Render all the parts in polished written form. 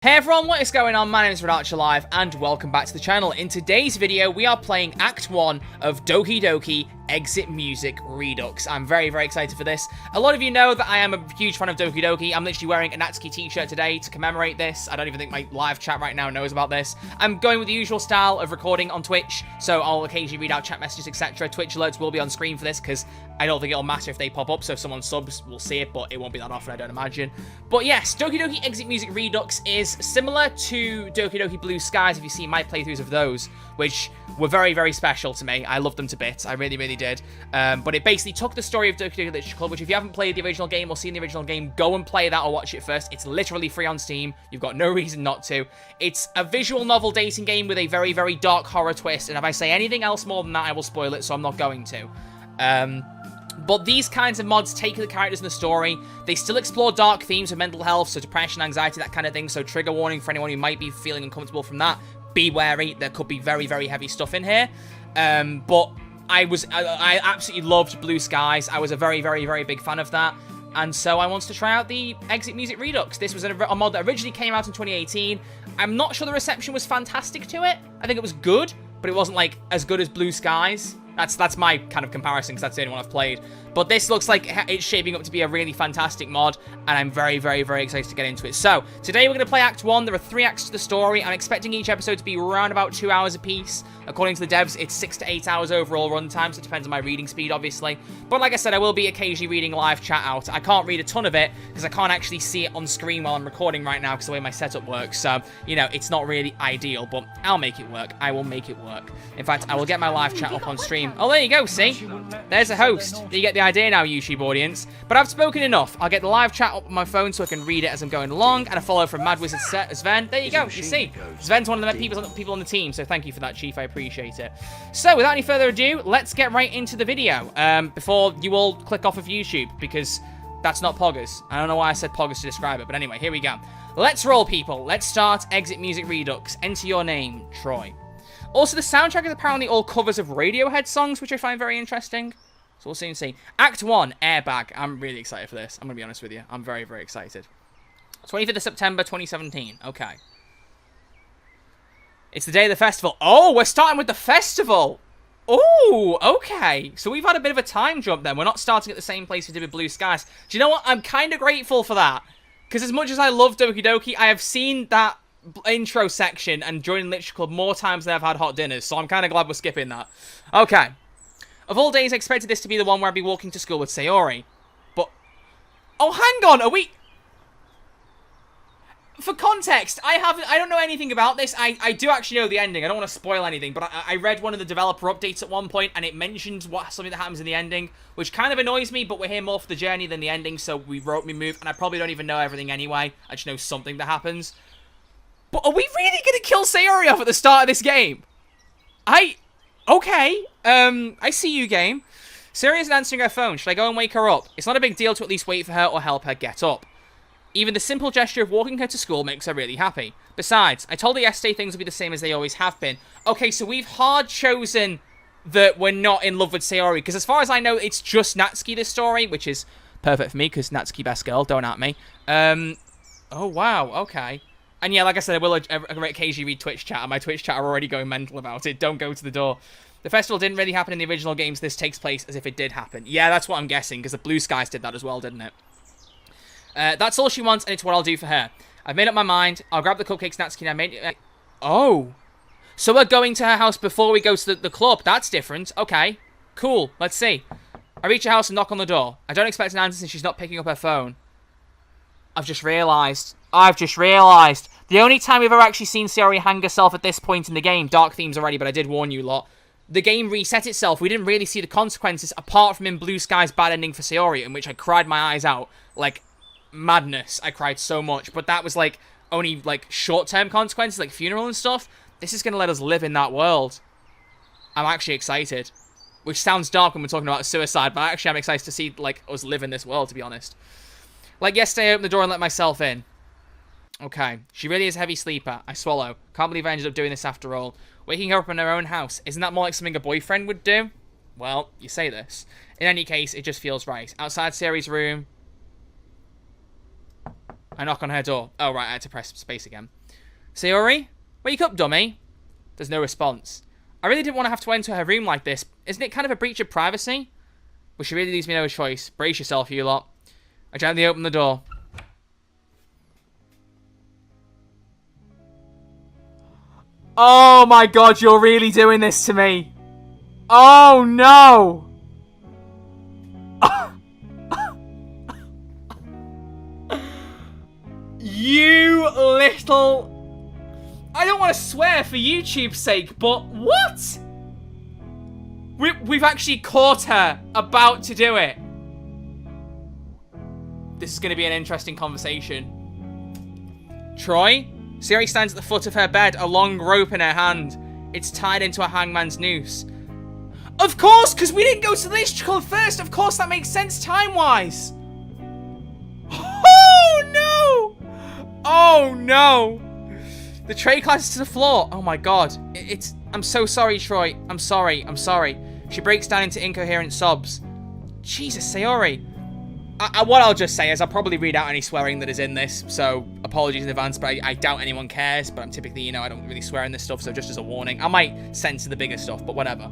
Hey everyone, what is going on? My name is Redux Alive and welcome back to the channel. In today's video, we are playing Act 1 of Doki Doki Exit Music Redux. I'm very excited for this. A lot of you know that I am a huge fan of Doki Doki. I'm literally wearing a Natsuki t-shirt today to commemorate this. I don't even think my live chat right now knows about this. I'm going with the usual style of recording on Twitch, so I'll occasionally read out chat messages, etc. Twitch alerts will be on screen for this because I don't think it'll matter if they pop up, so if someone subs, we'll see it, but it won't be that often, I don't imagine. But yes, Doki Doki Exit Music Redux is similar to Doki Doki Blue Skies, if you see my playthroughs of those, which were very special to me. I loved them to bits, I really did. But it basically took the story of Doki Doki Literature Club, which if you haven't played the original game or seen the original game, go and play that or watch it first. It's literally free on Steam. You've got no reason not to. It's a visual novel dating game with a very dark horror twist, and if I say anything else more than that, I will spoil it, so I'm not going to. But these kinds of mods take the characters in the story. They still explore dark themes of mental health, so depression, anxiety, that kind of thing. So trigger warning for anyone who might be feeling uncomfortable from that. Be wary, there could be very heavy stuff in here. But I absolutely loved Blue Skies. I was a very big fan of that. And so I wanted to try out the Exit Music Redux. This was a mod that originally came out in 2018. I'm not sure the reception was fantastic to it. I think it was good, but it wasn't like as good as Blue Skies. That's my kind of comparison, because that's the only one I've played. But this looks like it's shaping up to be a really fantastic mod, and I'm very excited to get into it. So, today we're going to play Act 1. There are 3 acts to the story. I'm expecting each episode to be around about 2 hours apiece. According to the devs, it's 6 to 8 hours overall runtime, so it depends on my reading speed, obviously. But like I said, I will be occasionally reading live chat out. I can't read a ton of it, because I can't actually see it on screen while I'm recording right now, because the way my setup works. So, you know, it's not really ideal, but I'll make it work. I will make it work. In fact, I will get my live chat up on stream. Oh, there you go, see? There's a host. You get the idea now, YouTube audience. But I've spoken enough. I'll get the live chat up on my phone so I can read it as I'm going along, and a follow from Mad Wizard Sven. There you go, you see. Sven's one of the people on the team, so thank you for that, Chief. I appreciate it. So, without any further ado, let's get right into the video. Before you all click off of YouTube, because that's not Poggers. I don't know why I said Poggers to describe it, but anyway, here we go. Let's roll, people. Let's start Exit Music Redux. Enter your name, Troy. Also, the soundtrack is apparently all covers of Radiohead songs, which I find very interesting. So we'll soon see. Act 1, Airbag. I'm really excited for this. I'm going to be honest with you. I'm very excited. 25th of September, 2017. Okay. It's the day of the festival. Oh, we're starting with the festival. Oh, okay. So we've had a bit of a time jump then. We're not starting at the same place we did with Blue Skies. Do you know what? I'm kind of grateful for that. Because as much as I love Doki Doki, I have seen that intro section and joined Literature Club more times than I've had hot dinners, so I'm kind of glad we're skipping that. Okay. Of all days, I expected this to be the one where I'd be walking to school with Sayori. But... oh, hang on, are we... For context, I don't know anything about this. I do actually know the ending. I don't want to spoil anything, but I read one of the developer updates at one point, and it mentions something that happens in the ending, which kind of annoys me, but we're here more for the journey than the ending, so we wrote me move, and I probably don't even know everything anyway. I just know something that happens. But are we really going to kill Sayori off at the start of this game? Okay. I see you, game. Sayori isn't answering her phone. Should I go and wake her up? It's not a big deal to at least wait for her or help her get up. Even the simple gesture of walking her to school makes her really happy. Besides, I told her yesterday things will be the same as they always have been. Okay, so we've hard chosen that we're not in love with Sayori, because as far as I know, it's just Natsuki, this story, which is perfect for me, because Natsuki best girl, don't at me. Oh, wow, okay. And yeah, like I said, I will occasionally read Twitch chat, and my Twitch chat are already going mental about it. Don't go to the door. The festival didn't really happen in the original games. This takes place as if it did happen. Yeah, that's what I'm guessing, because the Blue Skies did that as well, didn't it? That's all she wants, and it's what I'll do for her. I've made up my mind. I'll grab the cupcakes Natsuki and I made it. Oh. So we're going to her house before we go to the club. That's different. Okay. Cool. Let's see. I reach her house and knock on the door. I don't expect an answer since she's not picking up her phone. I've just realised. The only time we've ever actually seen Sayori hang herself at this point in the game, dark themes already, but I did warn you lot, the game reset itself. We didn't really see the consequences apart from in Blue Sky's bad ending for Sayori, in which I cried my eyes out. Like, madness. I cried so much. But that was, like, only, like, short-term consequences, like funeral and stuff. This is going to let us live in that world. I'm actually excited. Which sounds dark when we're talking about suicide, but actually I'm excited to see, like, us live in this world, to be honest. Like yesterday, I opened the door and let myself in. Okay. She really is a heavy sleeper. I swallow. Can't believe I ended up doing this after all. Waking her up in her own house. Isn't that more like something a boyfriend would do? Well, you say this. In any case, it just feels right. Outside Sayori's room. I knock on her door. Oh, right, I had to press space again. Sayori? Wake up, dummy. There's no response. I really didn't want to have to enter her room like this. Isn't it kind of a breach of privacy? Well, she really leaves me no choice. Brace yourself, you lot. I gently open the door. Oh my god, you're really doing this to me. Oh no. You little... I don't want to swear for YouTube's sake, but what? We've actually caught her about to do it. This is going to be an interesting conversation. Troy? Sayori stands at the foot of her bed, a long rope in her hand. It's tied into a hangman's noose. Of course, because we didn't go to the Lich Club first. Of course, that makes sense time-wise. Oh, no. Oh, no. The tray collapses to the floor. Oh, my God. I'm so sorry, Troy. I'm sorry. She breaks down into incoherent sobs. Jesus, Sayori. What I'll just say is I'll probably read out any swearing that is in this, so apologies in advance, but I doubt anyone cares, but I'm typically, you know, I don't really swear in this stuff, so just as a warning. I might censor the bigger stuff, but whatever.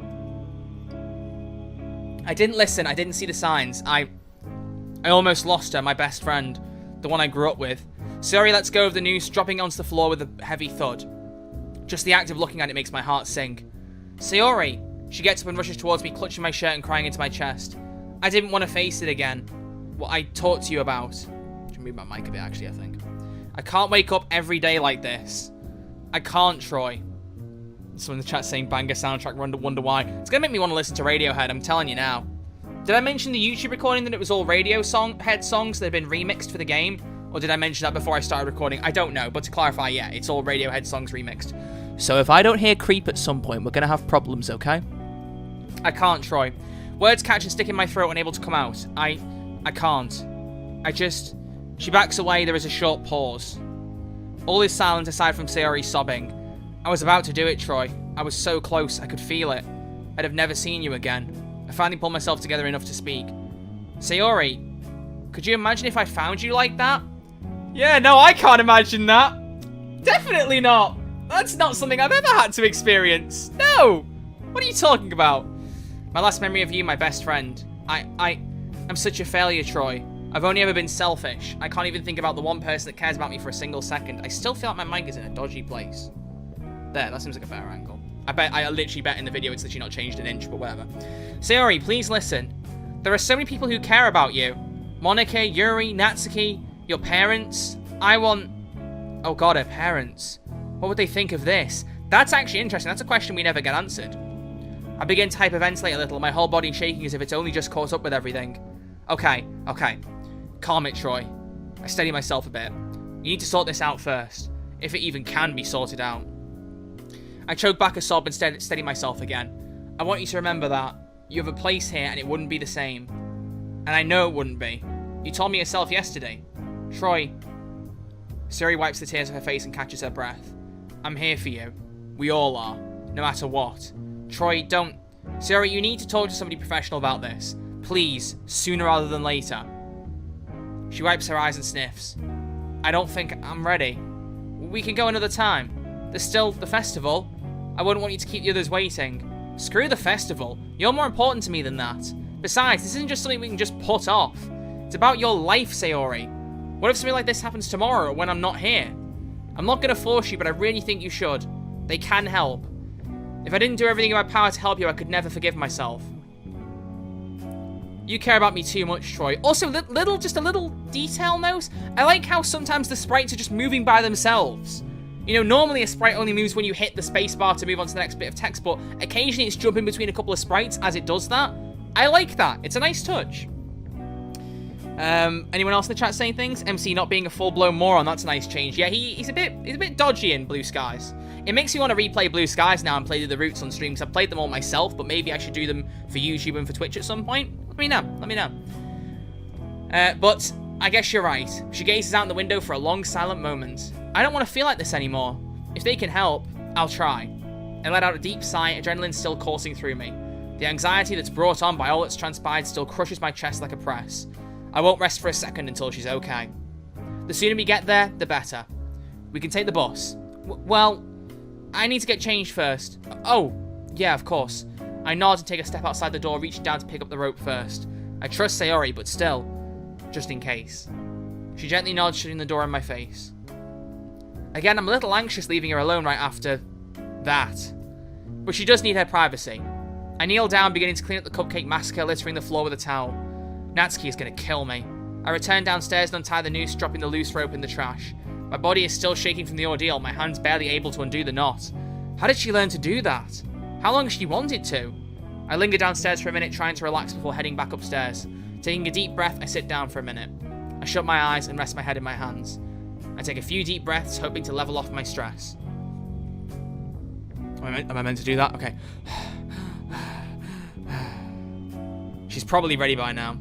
I didn't listen. I didn't see the signs. I almost lost her, my best friend, the one I grew up with. Sayori lets go of the noose, dropping onto the floor with a heavy thud. Just the act of looking at it makes my heart sink. Sayori! She gets up and rushes towards me, clutching my shirt and crying into my chest. I didn't want to face it again. What I talked to you about. I should move my mic a bit, actually, I think. I can't wake up every day like this. I can't, Troy. Someone in the chat saying banger soundtrack, wonder why. It's going to make me want to listen to Radiohead, I'm telling you now. Did I mention the YouTube recording that it was all Radiohead songs that had been remixed for the game? Or did I mention that before I started recording? I don't know, but to clarify, yeah, it's all Radiohead songs remixed. So if I don't hear Creep at some point, we're going to have problems, okay? I can't, Troy. Words catch and stick in my throat, unable to come out. I can't. She backs away, there is a short pause. All is silent aside from Sayori sobbing. I was about to do it, Troy. I was so close, I could feel it. I'd have never seen you again. I finally pulled myself together enough to speak. Sayori, could you imagine if I found you like that? Yeah, no, I can't imagine that. Definitely not. That's not something I've ever had to experience. No. What are you talking about? My last memory of you, my best friend. I'm such a failure, Troy. I've only ever been selfish. I can't even think about the one person that cares about me for a single second. I still feel like my mic is in a dodgy place. There, that seems like a better angle. I literally bet in the video it's literally not changed an inch, but whatever. Sayori, please listen. There are so many people who care about you. Monica, Yuri, Natsuki, your parents. Oh god, her parents. What would they think of this? That's actually interesting. That's a question we never get answered. I begin to hyperventilate a little, my whole body shaking as if it's only just caught up with everything. Okay. Calm it, Troy. I steady myself a bit. You need to sort this out first. If it even can be sorted out. I choke back a sob and steady myself again. I want you to remember that. You have a place here and it wouldn't be the same. And I know it wouldn't be. You told me yourself yesterday. Troy. Sayori wipes the tears off her face and catches her breath. I'm here for you. We all are. No matter what. Troy, don't... Sayori, you need to talk to somebody professional about this. Please, sooner rather than later. She wipes her eyes and sniffs. I don't think I'm ready. We can go another time. There's still the festival. I wouldn't want you to keep the others waiting. Screw the festival. You're more important to me than that. Besides, this isn't just something we can just put off. It's about your life, Sayori. What if something like this happens tomorrow when I'm not here? I'm not going to force you, but I really think you should. They can help. If I didn't do everything in my power to help you, I could never forgive myself. You care about me too much, Troy. Also, just a little detail note. I like how sometimes the sprites are just moving by themselves. You know, normally a sprite only moves when you hit the spacebar to move on to the next bit of text, but occasionally it's jumping between a couple of sprites as it does that. I like that. It's a nice touch. Anyone else in the chat saying things? MC not being a full-blown moron, that's a nice change. Yeah, he's a bit dodgy in Blue Skies. It makes me want to replay Blue Skies now and play the routes on streams. I've played them all myself, but maybe I should do them for YouTube and for Twitch at some point. Let me know. But I guess you're right. She gazes out the window for a long, silent moment. I don't want to feel like this anymore. If they can help, I'll try. I let out a deep sigh, adrenaline still coursing through me. The anxiety that's brought on by all that's transpired still crushes my chest like a press. I won't rest for a second until she's okay. The sooner we get there, the better. We can take the bus. Well, I need to get changed first. Oh, yeah, of course. I nod and take a step outside the door, reaching down to pick up the rope first. I trust Sayori, but still, just in case. She gently nods, shutting the door in my face. Again, I'm a little anxious leaving her alone right after that. But she does need her privacy. I kneel down, beginning to clean up the cupcake massacre littering the floor with a towel. Natsuki is going to kill me. I return downstairs and untie the noose, dropping the loose rope in the trash. My body is still shaking from the ordeal, my hands barely able to undo the knot. How did she learn to do that? How long has she wanted to? I linger downstairs for a minute, trying to relax before heading back upstairs. Taking a deep breath, I sit down for a minute. I shut my eyes and rest my head in my hands. I take a few deep breaths, hoping to level off my stress. Am I meant to do that? Okay. She's probably ready by now.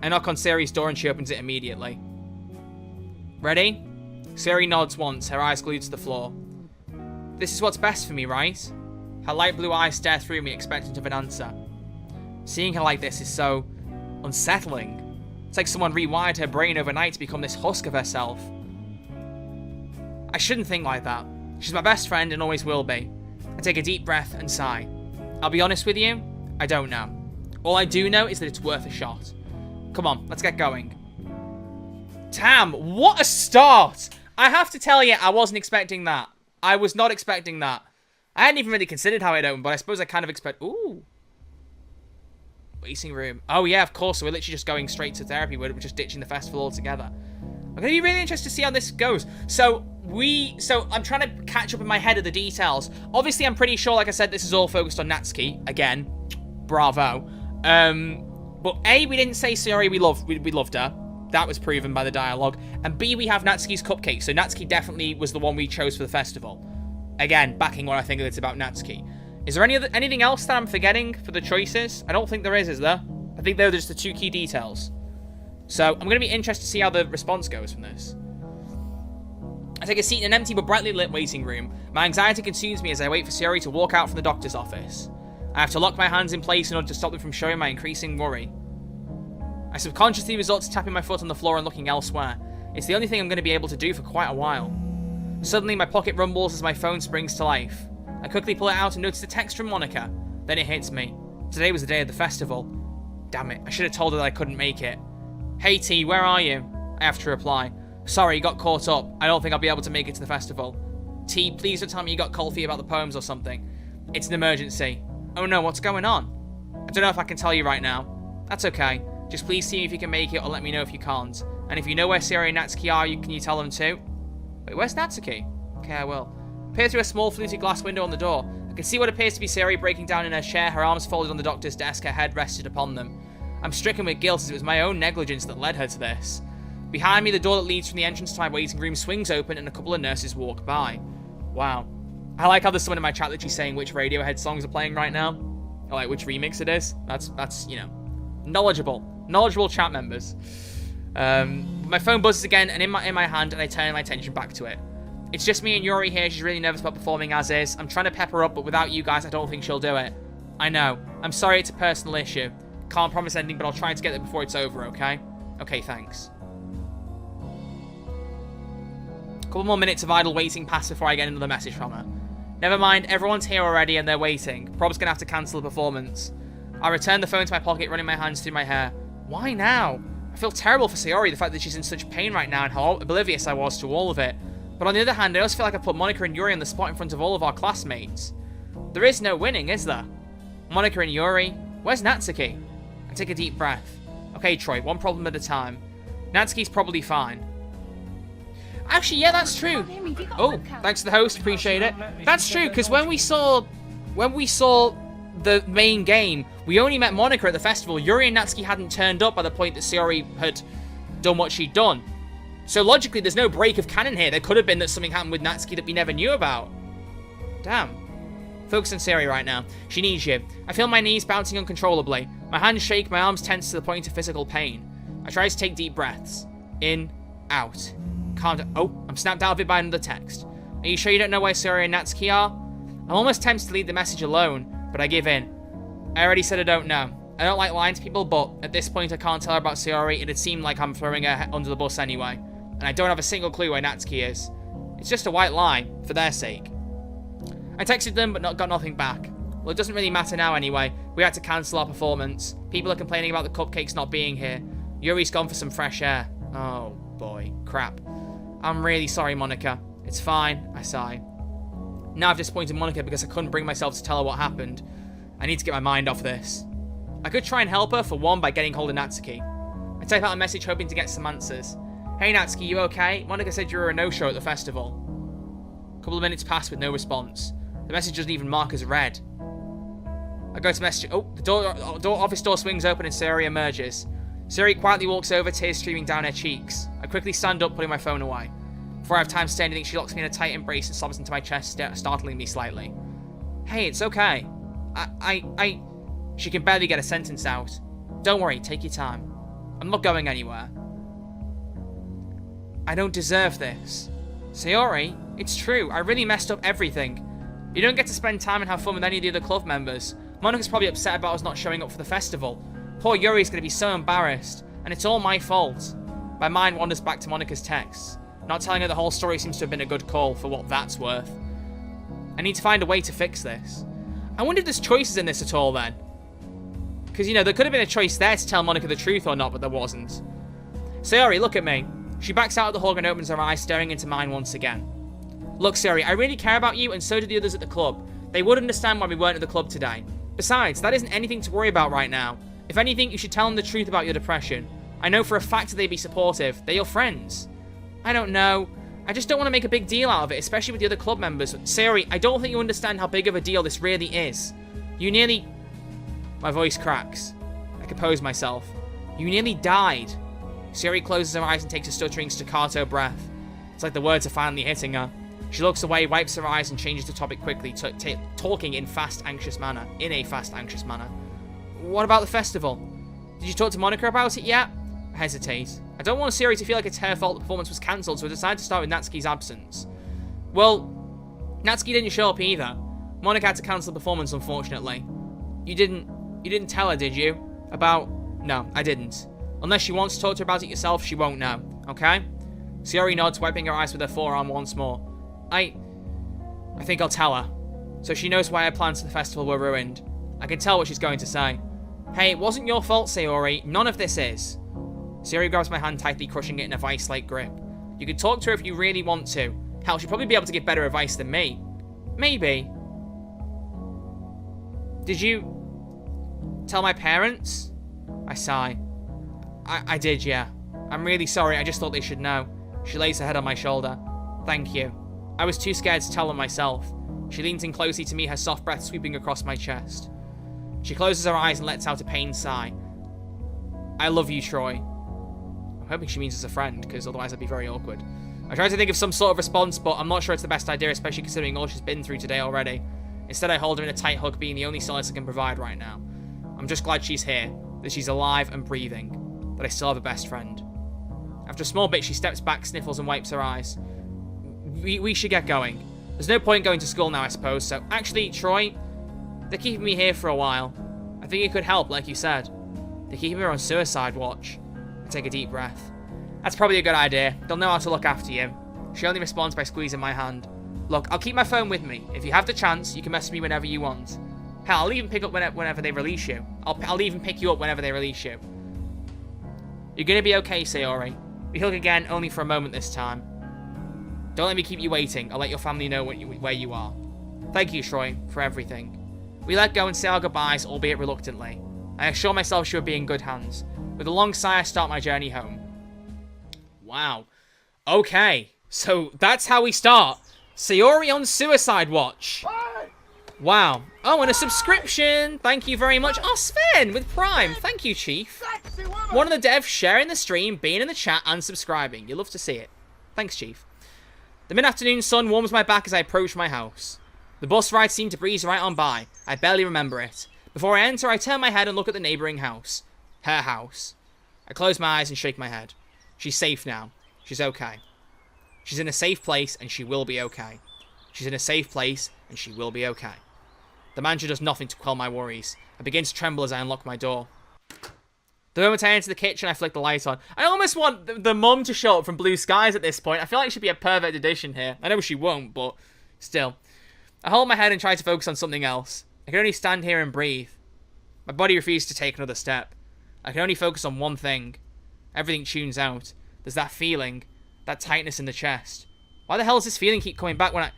I knock on Sayori's door and she opens it immediately. Ready? Sayori nods once, her eyes glued to the floor. This is what's best for me, right? Her light blue eyes stare through me, expectant of an answer. Seeing her like this is so unsettling. It's like someone rewired her brain overnight to become this husk of herself. I shouldn't think like that. She's my best friend and always will be. I take a deep breath and sigh. I'll be honest with you, I don't know. All I do know is that it's worth a shot. Come on, let's get going. Damn, what a start! I have to tell you, I wasn't expecting that. I was not expecting that. I hadn't even really considered how it opened, but I suppose I kind of expect... Ooh. Waiting room. Oh, yeah, of course. So we're literally just going straight to therapy. We're just ditching the festival altogether. I'm going to be really interested to see how this goes. So I'm trying to catch up in my head of the details. Obviously, I'm pretty sure, like I said, this is all focused on Natsuki. Again, bravo. But A, we didn't say Sayori we loved her. That was proven by the dialogue. And B, we have Natsuki's cupcake. So Natsuki definitely was the one we chose for the festival. Again, backing what I think it's about Natsuki. Is there anything else that I'm forgetting for the choices? I don't think there is there? I think they're just the two key details. So I'm going to be interested to see how the response goes from this. I take a seat in an empty but brightly lit waiting room. My anxiety consumes me as I wait for Sayori to walk out from the doctor's office. I have to lock my hands in place in order to stop them from showing my increasing worry. I subconsciously resort to tapping my foot on the floor and looking elsewhere. It's the only thing I'm going to be able to do for quite a while. Suddenly, my pocket rumbles as my phone springs to life. I quickly pull it out and notice a text from Monica. Then it hits me. Today was the day of the festival. Damn it, I should have told her that I couldn't make it. Hey T, where are you? I have to reply. Sorry, got caught up. I don't think I'll be able to make it to the festival. T, please don't tell me you got cold feet about the poems or something. It's an emergency. Oh no, what's going on? I don't know if I can tell you right now. That's okay. Just please see if you can make it or let me know if you can't. And if you know where Sayori and Natsuki are, can you tell them too? Wait, where's Natsuki? Okay, I will. Peer through a small fluted glass window on the door. I can see what appears to be Sayori breaking down in her chair, her arms folded on the doctor's desk, her head rested upon them. I'm stricken with guilt as it was my own negligence that led her to this. Behind me, the door that leads from the entrance to my waiting room swings open and a couple of nurses walk by. Wow. I like how there's someone in my chat literally saying which Radiohead songs are playing right now. Or like which remix it is. That's you know, knowledgeable chat members. My phone buzzes again and in my hand and I turn my attention back to it. It's just me and Yuri here. She's really nervous about performing as is. I'm trying to pep her up, but without you guys, I don't think she'll do it. I know. I'm sorry it's a personal issue. Can't promise anything, but I'll try to get there before it's over, okay? Okay, thanks. A couple more minutes of idle waiting pass before I get another message from her. Never mind, everyone's here already and they're waiting. Prob's gonna have to cancel the performance. I return the phone to my pocket, running my hands through my hair. Why now? I feel terrible for Sayori, the fact that she's in such pain right now and how oblivious I was to all of it. But on the other hand, I also feel like I put Monica and Yuri on the spot in front of all of our classmates. There is no winning, is there? Monica and Yuri? Where's Natsuki? I take a deep breath. Okay, Troy, one problem at a time. Natsuki's probably fine. Actually, yeah, that's true. Oh, thanks to the host, appreciate it. That's true, because when we saw the main game, we only met Monica at the festival. Yuri and Natsuki hadn't turned up by the point that Sayori had done what she'd done. So logically, there's no break of canon here. There could have been that something happened with Natsuki that we never knew about. Damn. Focus on Sayori right now. She needs you. I feel my knees bouncing uncontrollably. My hands shake, my arms tense to the point of physical pain. I try to take deep breaths. In, out. Calm down. Oh, I'm snapped out of it by another text. Are you sure you don't know where Sayori and Natsuki are? I'm almost tempted to leave the message alone, but I give in. I already said I don't know. I don't like lying to people, but at this point I can't tell her about Sayori. It'd seem like I'm throwing her under the bus anyway. and I don't have a single clue where Natsuki is. It's just a white lie, for their sake. I texted them, but got nothing back. Well, it doesn't really matter now anyway. We had to cancel our performance. People are complaining about the cupcakes not being here. Yuri's gone for some fresh air. Oh, boy. Crap. I'm really sorry, Monica. It's fine, I sigh. Now I've disappointed Monica because I couldn't bring myself to tell her what happened. I need to get my mind off this. I could try and help her, for one, by getting hold of Natsuki. I type out a message hoping to get some answers. Hey Natsuki, you okay? Monica said you were a no-show at the festival. A couple of minutes pass with no response. The message doesn't even mark as read. I go to message. Oh, the office door swings open and Sayori emerges. Sayori quietly walks over, tears streaming down her cheeks. I quickly stand up, putting my phone away. Before I have time to say anything, she locks me in a tight embrace and sobs into my chest, startling me slightly. Hey, it's okay. She can barely get a sentence out. Don't worry, take your time. I'm not going anywhere. I don't deserve this. Sayori, it's true. I really messed up everything. You don't get to spend time and have fun with any of the other club members. Monica's probably upset about us not showing up for the festival. Poor Yuri's going to be so embarrassed. And it's all my fault. My mind wanders back to Monica's texts. Not telling her the whole story seems to have been a good call, for what that's worth. I need to find a way to fix this. I wonder if there's choices in this at all, then. Because, you know, there could have been a choice there to tell Monica the truth or not, but there wasn't. Sayori, look at me. She backs out of the hug and opens her eyes, staring into mine once again. Look, Sayori, I really care about you, and so do the others at the club. They would understand why we weren't at the club today. Besides, that isn't anything to worry about right now. If anything, you should tell them the truth about your depression. I know for a fact that they'd be supportive. They're your friends. I don't know. I just don't want to make a big deal out of it, especially with the other club members. Sayori, I don't think you understand how big of a deal this really is. You nearly... My voice cracks. I compose myself. You nearly died. Sayori closes her eyes and takes a stuttering staccato breath. It's like the words are finally hitting her. She looks away, wipes her eyes, and changes the topic quickly, talking in a fast, anxious manner. What about the festival? Did you talk to Monica about it yet? I hesitate. I don't want Sayori to feel like it's her fault the performance was cancelled, so I decide to start with Natsuki's absence. Well, Natsuki didn't show up either. Monica had to cancel the performance, unfortunately. You didn't tell her, did you? No, I didn't. Unless she wants to talk to her about it yourself, she won't know, okay? Sayori nods, wiping her eyes with her forearm once more. I think I'll tell her. So she knows why her plans for the festival were ruined. I can tell what she's going to say. Hey, it wasn't your fault, Sayori. None of this is. Sayori grabs my hand tightly, crushing it in a vice-like grip. You can talk to her if you really want to. Hell, she'll probably be able to give better advice than me. Maybe. Did you tell my parents? I sigh. I did, yeah. I'm really sorry. I just thought they should know. She lays her head on my shoulder. Thank you. I was too scared to tell them myself. She leans in closely to me, her soft breath sweeping across my chest. She closes her eyes and lets out a pained sigh. I love you, Troy. I'm hoping she means as a friend, because otherwise that'd be very awkward. I tried to think of some sort of response, but I'm not sure it's the best idea, especially considering all she's been through today already. Instead, I hold her in a tight hug, being the only solace I can provide right now. I'm just glad she's here, that she's alive and breathing, that I still have a best friend. After a small bit, she steps back, sniffles, and wipes her eyes. We should get going. There's no point going to school now, I suppose, so... Actually, Troy, they're keeping me here for a while. I think it could help, like you said. They're keeping me on suicide watch. I take a deep breath. That's probably a good idea. They'll know how to look after you. She only responds by squeezing my hand. Look, I'll keep my phone with me. If you have the chance, you can message me whenever you want. Hell, I'll even pick up whenever they release you. I'll even pick you up whenever they release you. You're gonna be okay, Sayori. We hug again, only for a moment this time. Don't let me keep you waiting. I'll let your family know where you are. Thank you, Troy, for everything. We let go and say our goodbyes, albeit reluctantly. I assure myself she would be in good hands. With a long sigh, I start my journey home. Wow. Okay. So, that's how we start. Sayori on suicide watch. Wow. Oh, and a subscription. Thank you very much. Oh, Sven with Prime. Thank you, Chief. One of the devs sharing the stream, being in the chat, and subscribing. You love to see it. Thanks, Chief. The mid-afternoon sun warms my back as I approach my house. The bus ride seemed to breeze right on by. I barely remember it. Before I enter, I turn my head and look at the neighbouring house. Her house. I close my eyes and shake my head. She's safe now. She's okay. She's in a safe place and she will be okay. She's in a safe place and she will be okay. The manager does nothing to quell my worries. I begin to tremble as I unlock my door. The moment I enter the kitchen, I flick the light on. I almost want the mum to show up from Blue Skies at this point. I feel like she'd be a perfect addition here. I know she won't, but still. I hold my head and try to focus on something else. I can only stand here and breathe. My body refuses to take another step. I can only focus on one thing. Everything tunes out. There's that feeling. That tightness in the chest. Why the hell does this feeling keep coming back when I...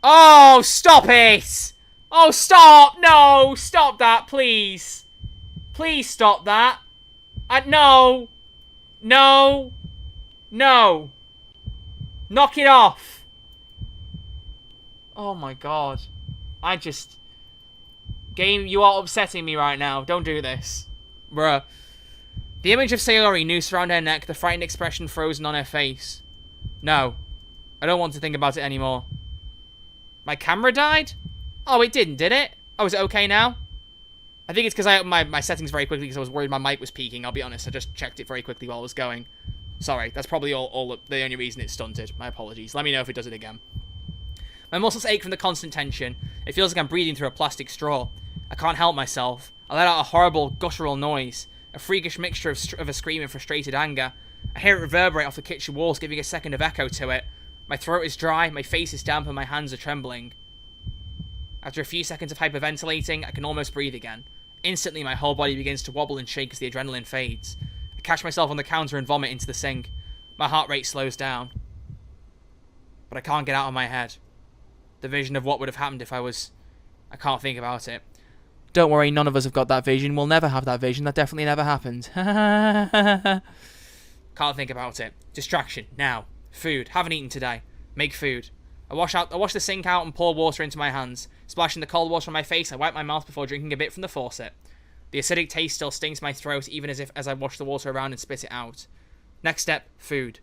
Oh, stop it! Oh, stop! No! Stop that, please! Please stop that! No! No! No! Knock it off! Oh my god. Game, you are upsetting me right now. Don't do this. Bruh. The image of Sayori noosed around her neck, the frightened expression frozen on her face. No. I don't want to think about it anymore. My camera died? Oh, it didn't, did it? Oh, is it okay now? I think it's because I opened my settings very quickly because I was worried my mic was peaking, I'll be honest. I just checked it very quickly while I was going. Sorry, that's probably the only reason it stunted. My apologies. Let me know if it does it again. My muscles ache from the constant tension. It feels like I'm breathing through a plastic straw. I can't help myself. I let out a horrible, guttural noise. A freakish mixture of a scream and frustrated anger. I hear it reverberate off the kitchen walls, giving a second of echo to it. My throat is dry, my face is damp, and my hands are trembling. After a few seconds of hyperventilating, I can almost breathe again. Instantly, my whole body begins to wobble and shake as the adrenaline fades. I catch myself on the counter and vomit into the sink. My heart rate slows down. But I can't get out of my head. The vision of what would have happened if I can't think about it. Don't worry, none of us have got that vision. We'll never have that vision. That definitely never happened. Can't think about it. Distraction. Now. Food. Haven't eaten today. Make food. I wash the sink out and pour water into my hands. Splashing the cold water on my face, I wipe my mouth before drinking a bit from the faucet. The acidic taste still stings my throat, even as I wash the water around and spit it out. Next step, food.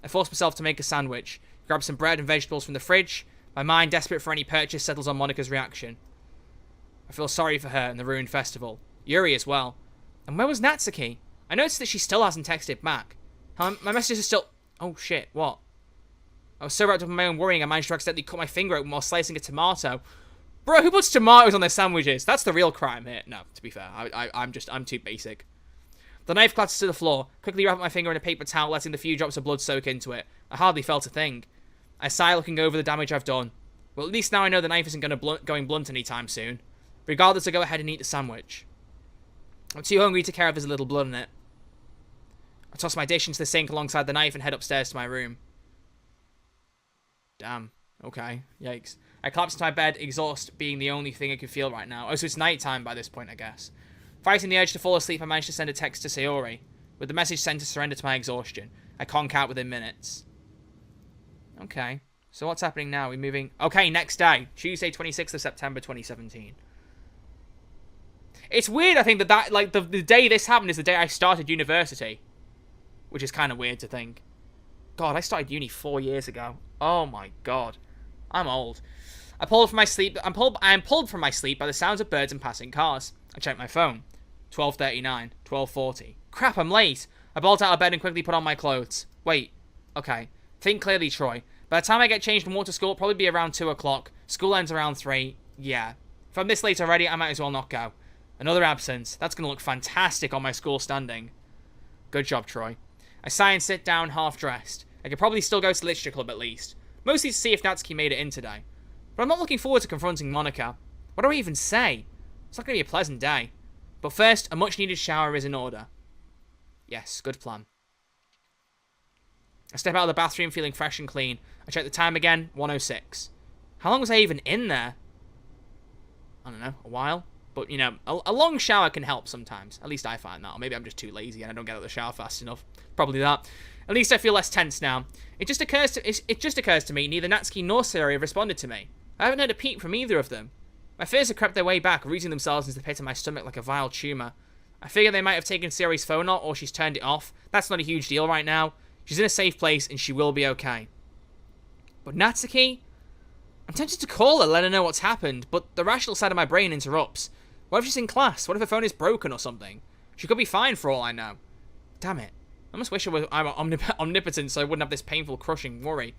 I force myself to make a sandwich. Grab some bread and vegetables from the fridge. My mind, desperate for any purchase, settles on Monika's reaction. I feel sorry for her and the ruined festival. Yuri as well. And where was Natsuki? I noticed that she still hasn't texted back. My messages are still... Oh shit, what? I was so wrapped up in my own worrying I managed to accidentally cut my finger open while slicing a tomato. Bro, who puts tomatoes on their sandwiches? That's the real crime here. No, to be fair, I'm too basic. The knife clatters to the floor. Quickly wrap my finger in a paper towel, letting the few drops of blood soak into it. I hardly felt a thing. I sigh, looking over the damage I've done. Well, at least now I know the knife isn't going blunt anytime soon. Regardless, I go ahead and eat the sandwich. I'm too hungry to care if there's a little blood in it. I toss my dish into the sink alongside the knife and head upstairs to my room. Damn. Okay. Yikes. I collapse into my bed, exhaust being the only thing I can feel right now. Oh, so it's nighttime by this point, I guess. Fighting the urge to fall asleep, I managed to send a text to Sayori, with the message sent to surrender to my exhaustion. I conk out within minutes. Okay. So what's happening now? We're moving... Okay, next day. Tuesday, 26th of September, 2017. It's weird, I think, that like, the day this happened is the day I started university. Which is kind of weird to think. God, I started uni 4 years ago. Oh my god. I'm old. I am pulled from my sleep by the sounds of birds and passing cars. I check my phone. 12:39, 12:40. Crap, I'm late. I bolt out of bed and quickly put on my clothes. Wait. Okay. Think clearly, Troy. By the time I get changed and walk to school, it'll probably be around 2 o'clock. School ends around 3. Yeah. If I'm this late already, I might as well not go. Another absence. That's going to look fantastic on my school standing. Good job, Troy. I sigh and sit down, half-dressed. I could probably still go to Literature Club at least. Mostly to see if Natsuki made it in today. But I'm not looking forward to confronting Monika. What do I even say? It's not going to be a pleasant day. But first, a much-needed shower is in order. Yes, good plan. I step out of the bathroom feeling fresh and clean. I check the time again, 1:06. How long was I even in there? I don't know, a while? But, you know, a long shower can help sometimes. At least I find that. Or maybe I'm just too lazy and I don't get out of the shower fast enough. Probably that. At least I feel less tense now. It just occurs to me neither Natsuki nor Sayori have responded to me. I haven't heard a peep from either of them. My fears have crept their way back, rooting themselves into the pit of my stomach like a vile tumour. I figure they might have taken Sayori's phone out or she's turned it off. That's not a huge deal right now. She's in a safe place and she will be okay. But Natsuki? I'm tempted to call her, let her know what's happened, but the rational side of my brain interrupts. What if she's in class? What if her phone is broken or something? She could be fine for all I know. Damn it. I almost wish I'm omnipotent so I wouldn't have this painful, crushing worry.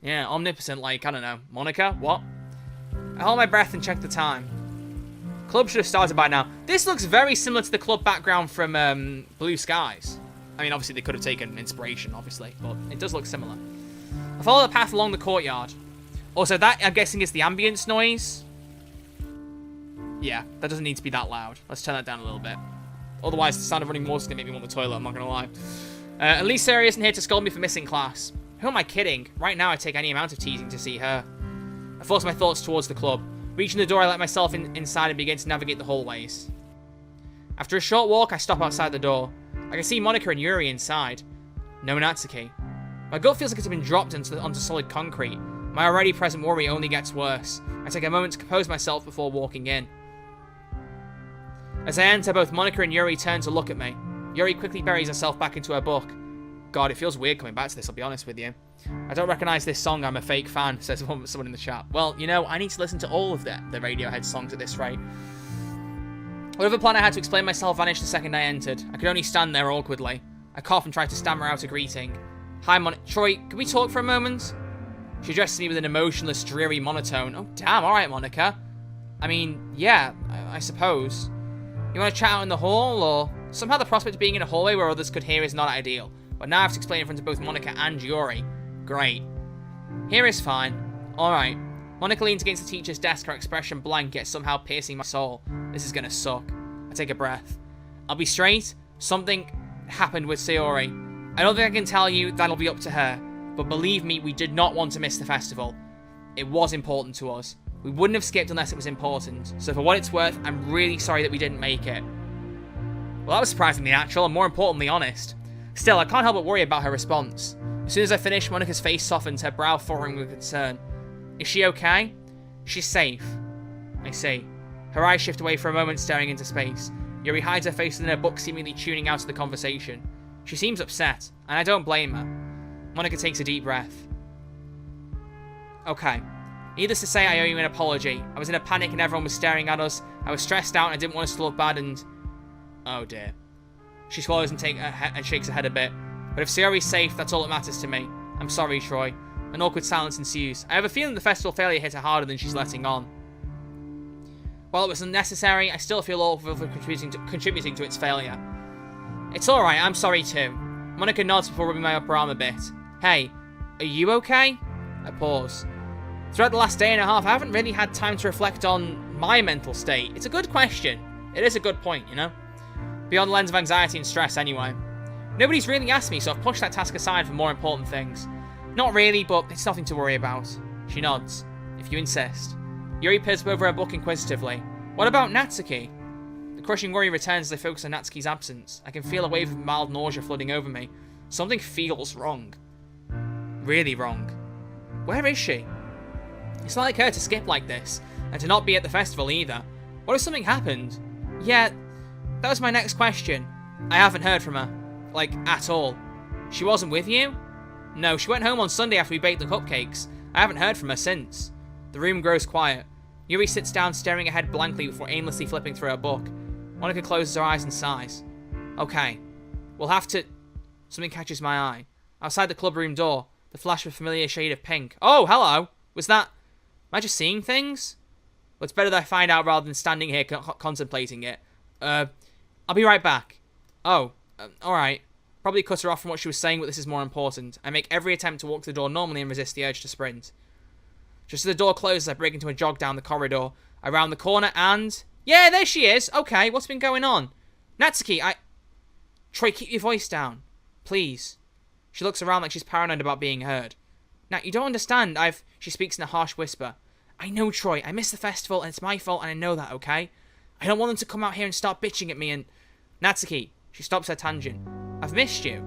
Yeah, omnipotent like, I don't know, Monika? What? I hold my breath and check the time. Club should have started by now. This looks very similar to the club background from Blue Skies. I mean, obviously, they could have taken inspiration, obviously, but it does look similar. I follow the path along the courtyard. Also, that, I'm guessing, is the ambience noise. Yeah, that doesn't need to be that loud. Let's turn that down a little bit. Otherwise, the sound of running water is going to make me want the toilet, I'm not going to lie. At least Sayori isn't here to scold me for missing class. Who am I kidding? Right now, I'd take any amount of teasing to see her. I forced my thoughts towards the club. Reaching the door, I let myself inside and begin to navigate the hallways. After a short walk, I stop outside the door. I can see Monika and Yuri inside. No Natsuki. My gut feels like it's been dropped onto solid concrete. My already present worry only gets worse. I take a moment to compose myself before walking in. As I enter, both Monika and Yuri turn to look at me. Yuri quickly buries herself back into her book. God, it feels weird coming back to this, I'll be honest with you. I don't recognise this song, I'm a fake fan, says someone in the chat. Well, you know, I need to listen to all of the Radiohead songs at this rate. Whatever plan I had to explain myself vanished the second I entered. I could only stand there awkwardly. I cough and try to stammer out a greeting. Hi, Troy, can we talk for a moment? She addresses me with an emotionless, dreary monotone. Oh, damn, alright, Monika. I mean, yeah, I suppose. You want to chat out in the hall, or... Somehow the prospect of being in a hallway where others could hear is not ideal. But now I have to explain in front of both Monika and Yuri. Great. Here is fine. Alright. Monika leans against the teacher's desk, her expression blank, yet somehow piercing my soul. This is gonna suck. I take a breath. I'll be straight. Something happened with Sayori. I don't think I can tell you that'll be up to her. But believe me, we did not want to miss the festival. It was important to us. We wouldn't have skipped unless it was important. So for what it's worth, I'm really sorry that we didn't make it. Well, that was surprisingly natural and more importantly honest. Still, I can't help but worry about her response. As soon as I finish, Monika's face softens, her brow furrowing with concern. Is she okay? She's safe. I see. Her eyes shift away for a moment, staring into space. Yuri hides her face within her book, seemingly tuning out of the conversation. She seems upset, and I don't blame her. Monika takes a deep breath. Okay. Needless to say, I owe you an apology. I was in a panic and everyone was staring at us. I was stressed out and I didn't want us to look bad and... Oh dear. She swallows and shakes her head a bit. But if Sayori's safe, that's all that matters to me. I'm sorry, Troy. An awkward silence ensues. I have a feeling the festival failure hit her harder than she's letting on. While it was unnecessary, I still feel awful for contributing to its failure. It's alright, I'm sorry too. Monika nods before rubbing my upper arm a bit. Hey, are you okay? I pause. Throughout the last day and a half, I haven't really had time to reflect on my mental state. It's a good question. It is a good point, you know? Beyond the lens of anxiety and stress, anyway. Nobody's really asked me, so I've pushed that task aside for more important things. Not really, but it's nothing to worry about. She nods. If you insist. Yuri peers over her book inquisitively. What about Natsuki? The crushing worry returns as I focus on Natsuki's absence. I can feel a wave of mild nausea flooding over me. Something feels wrong. Really wrong. Where is she? It's not like her to skip like this, and to not be at the festival either. What if something happened? Yeah, that was my next question. I haven't heard from her. Like, at all. She wasn't with you? No, she went home on Sunday after we baked the cupcakes. I haven't heard from her since. The room grows quiet. Yuri sits down staring ahead blankly before aimlessly flipping through her book. Monika closes her eyes and sighs. Okay. We'll have to... Something catches my eye. Outside the clubroom door, the flash of a familiar shade of pink. Oh, hello! Was that... Am I just seeing things? Well, it's better that I find out rather than standing here contemplating it. I'll be right back. Oh, alright. Probably cut her off from what she was saying, but this is more important. I make every attempt to walk to the door normally and resist the urge to sprint. Just as the door closes, I break into a jog down the corridor. I round the corner and... Yeah, there she is! Okay, what's been going on? Natsuki, Troy, keep your voice down. Please. She looks around like she's paranoid about being heard. Now, you don't understand. She speaks in a harsh whisper. I know, Troy. I missed the festival, and it's my fault, and I know that, okay? I don't want them to come out here and start bitching at me and... Natsuki. She stops her tangent. I've missed you.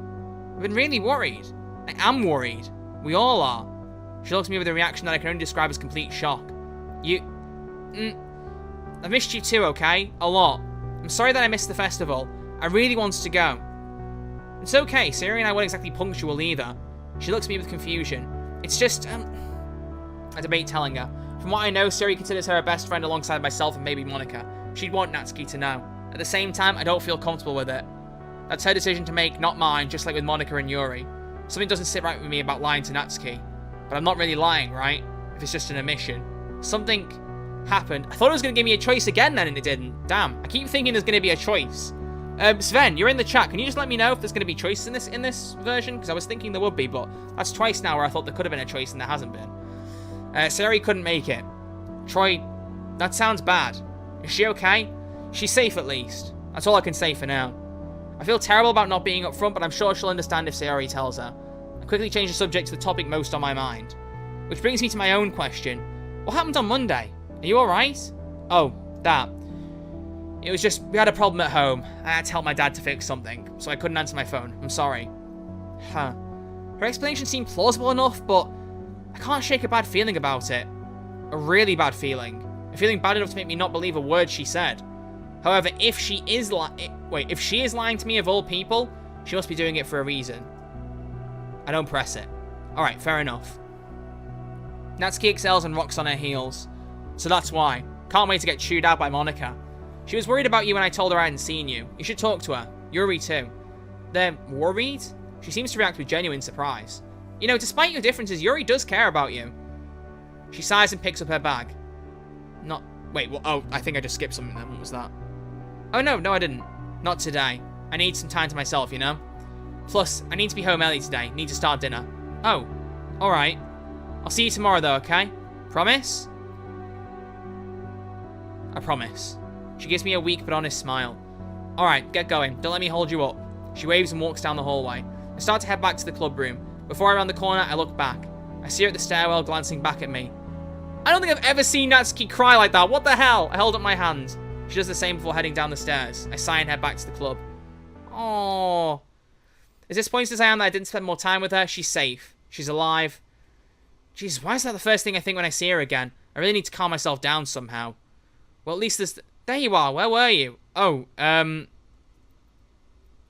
I've been really worried. I am worried. We all are. She looks at me with a reaction that I can only describe as complete shock. I've missed you too, okay? A lot. I'm sorry that I missed the festival. I really wanted to go. It's okay. Sayori and I weren't exactly punctual either. She looks at me with confusion. It's just, I debate telling her. From what I know, Sayori considers her best friend alongside myself and maybe Monika. She'd want Natsuki to know. At the same time, I don't feel comfortable with it. That's her decision to make, not mine, just like with Monika and Yuri. Something doesn't sit right with me about lying to Natsuki. But I'm not really lying, right? If it's just an omission. Something happened. I thought it was going to give me a choice again then, and it didn't. Damn. I keep thinking there's going to be a choice. Sven, you're in the chat. Can you just let me know if there's going to be choices in this version? Because I was thinking there would be, but that's twice now where I thought there could have been a choice and there hasn't been. Sayori couldn't make it. Troy, that sounds bad. Is she okay? She's safe at least. That's all I can say for now. I feel terrible about not being up front, but I'm sure she'll understand if Sayori tells her. I quickly changed the subject to the topic most on my mind. Which brings me to my own question. What happened on Monday? Are you alright? Oh, that. It was just, we had a problem at home. I had to help my dad to fix something, so I couldn't answer my phone. I'm sorry. Huh. Her explanation seemed plausible enough, but I can't shake a bad feeling about it. A really bad feeling. A feeling bad enough to make me not believe a word she said. However, if she is lying to me of all people, she must be doing it for a reason. I don't press it. Alright, fair enough. Natsuki excels and rocks on her heels. So that's why. Can't wait to get chewed out by Monica. She was worried about you when I told her I hadn't seen you. You should talk to her. Yuri too. They're worried? She seems to react with genuine surprise. You know, despite your differences, Yuri does care about you. She sighs and picks up her bag. Wait, well, oh, I think I just skipped something then. What was that? Oh, no, I didn't. Not today. I need some time to myself, you know? Plus, I need to be home early today. Need to start dinner. Oh, alright. I'll see you tomorrow, though, okay? Promise? I promise. She gives me a weak but honest smile. Alright, get going. Don't let me hold you up. She waves and walks down the hallway. I start to head back to the club room. Before I round the corner, I look back. I see her at the stairwell glancing back at me. I don't think I've ever seen Natsuki cry like that. What the hell? I hold up my hand. She does the same before heading down the stairs. I sigh and head back to the club. Oh. As disappointed as I am that I didn't spend more time with her, she's safe. She's alive. Jesus, why is that the first thing I think when I see her again? I really need to calm myself down somehow. Well, at least there's... There you are. Where were you? Oh, I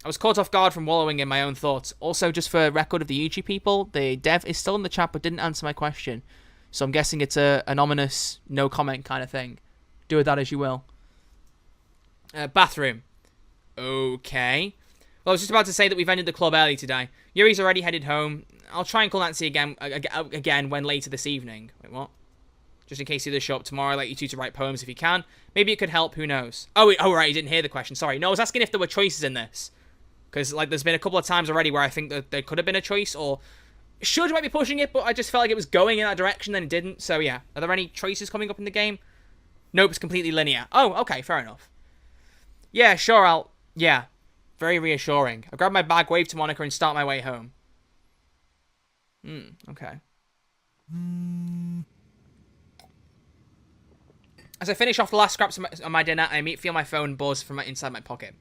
was caught off guard from wallowing in my own thoughts. Also, just for a record of the YouTube people, the dev is still in the chat but didn't answer my question. So I'm guessing it's an ominous no comment kind of thing. Do with that as you will. Bathroom. Okay. Well, I was just about to say that we've ended the club early today. Yuri's already headed home. I'll try and call Nancy again when later this evening. Wait, what? Just in case you do show up tomorrow, I'd like you two to write poems if you can. Maybe it could help, who knows? Oh, wait, right, you didn't hear the question. Sorry. No, I was asking if there were choices in this. Because, like, there's been a couple of times already where I think that there could have been a choice, or... Should might be pushing it, but I just felt like it was going in that direction, then it didn't. So, yeah. Are there any choices coming up in the game? Nope, it's completely linear. Oh, okay, fair enough. Yeah, sure, yeah. Very reassuring. I grab my bag, wave to Monica, and start my way home. Okay. As I finish off the last scraps of my dinner, I feel my phone buzz from inside my pocket.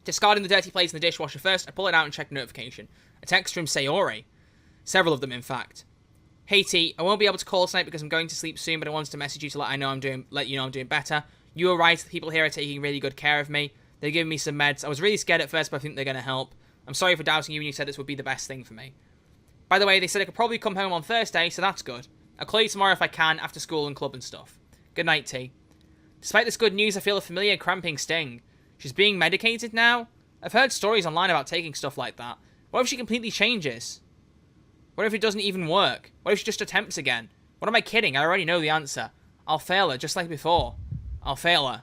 Discarding the dirty plates in the dishwasher first, I pull it out and check notification. A text from Sayori. Several of them, in fact. Hey T, I won't be able to call tonight because I'm going to sleep soon, but I wanted to message you to let you know I'm doing better. You were right, the people here are taking really good care of me. They're giving me some meds. I was really scared at first, but I think they're going to help. I'm sorry for doubting you when you said this would be the best thing for me. By the way, they said I could probably come home on Thursday, so that's good. I'll call you tomorrow if I can, after school and club and stuff. Good night, T. Despite this good news, I feel a familiar cramping sting. She's being medicated now? I've heard stories online about taking stuff like that. What if she completely changes? What if it doesn't even work? What if she just attempts again? What am I kidding? I already know the answer. I'll fail her, just like before. I'll fail her.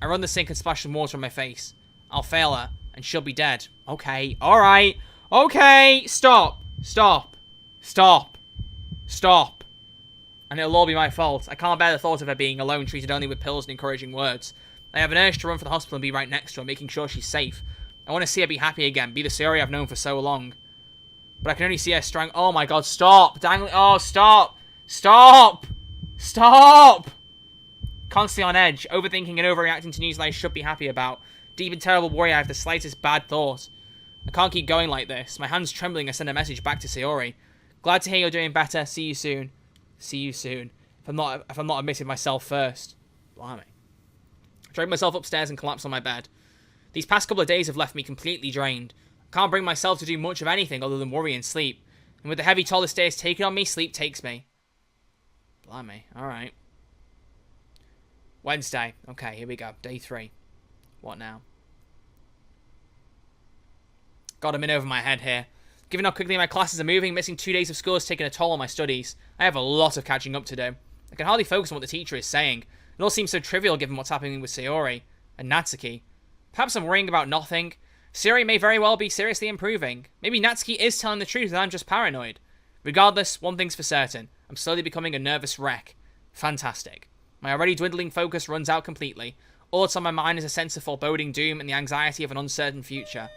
I run the sink and splash some water on my face. I'll fail her, and she'll be dead. Okay, alright. Okay, stop. Stop. Stop. Stop. And it'll all be my fault. I can't bear the thought of her being alone, treated only with pills and encouraging words. I have an urge to run for the hospital and be right next to her, making sure she's safe. I want to see her be happy again, be the Sayori I've known for so long. But I can only see her strang- Oh my god, stop! Dangling- Oh, stop! Stop! Stop! Constantly on edge, overthinking and overreacting to news that I should be happy about. Deep and terrible worry I have the slightest bad thought. I can't keep going like this. My hand's trembling, I send a message back to Sayori. Glad to hear you're doing better. See you soon. See you soon. If I'm not admitting myself first. Blimey. I drag myself upstairs and collapse on my bed. These past couple of days have left me completely drained. I can't bring myself to do much of anything other than worry and sleep. And with the heavy toll this day has taken on me, sleep takes me. Blimey. Alright. Wednesday. Okay, here we go. Day 3. What now? God, I'm in over my head here. Given how quickly my classes are moving, missing 2 days of school has taken a toll on my studies. I have a lot of catching up to do. I can hardly focus on what the teacher is saying. It all seems so trivial given what's happening with Sayori and Natsuki. Perhaps I'm worrying about nothing. Sayori may very well be seriously improving. Maybe Natsuki is telling the truth and I'm just paranoid. Regardless, one thing's for certain. I'm slowly becoming a nervous wreck. Fantastic. My already dwindling focus runs out completely. All that's on my mind is a sense of foreboding doom and the anxiety of an uncertain future.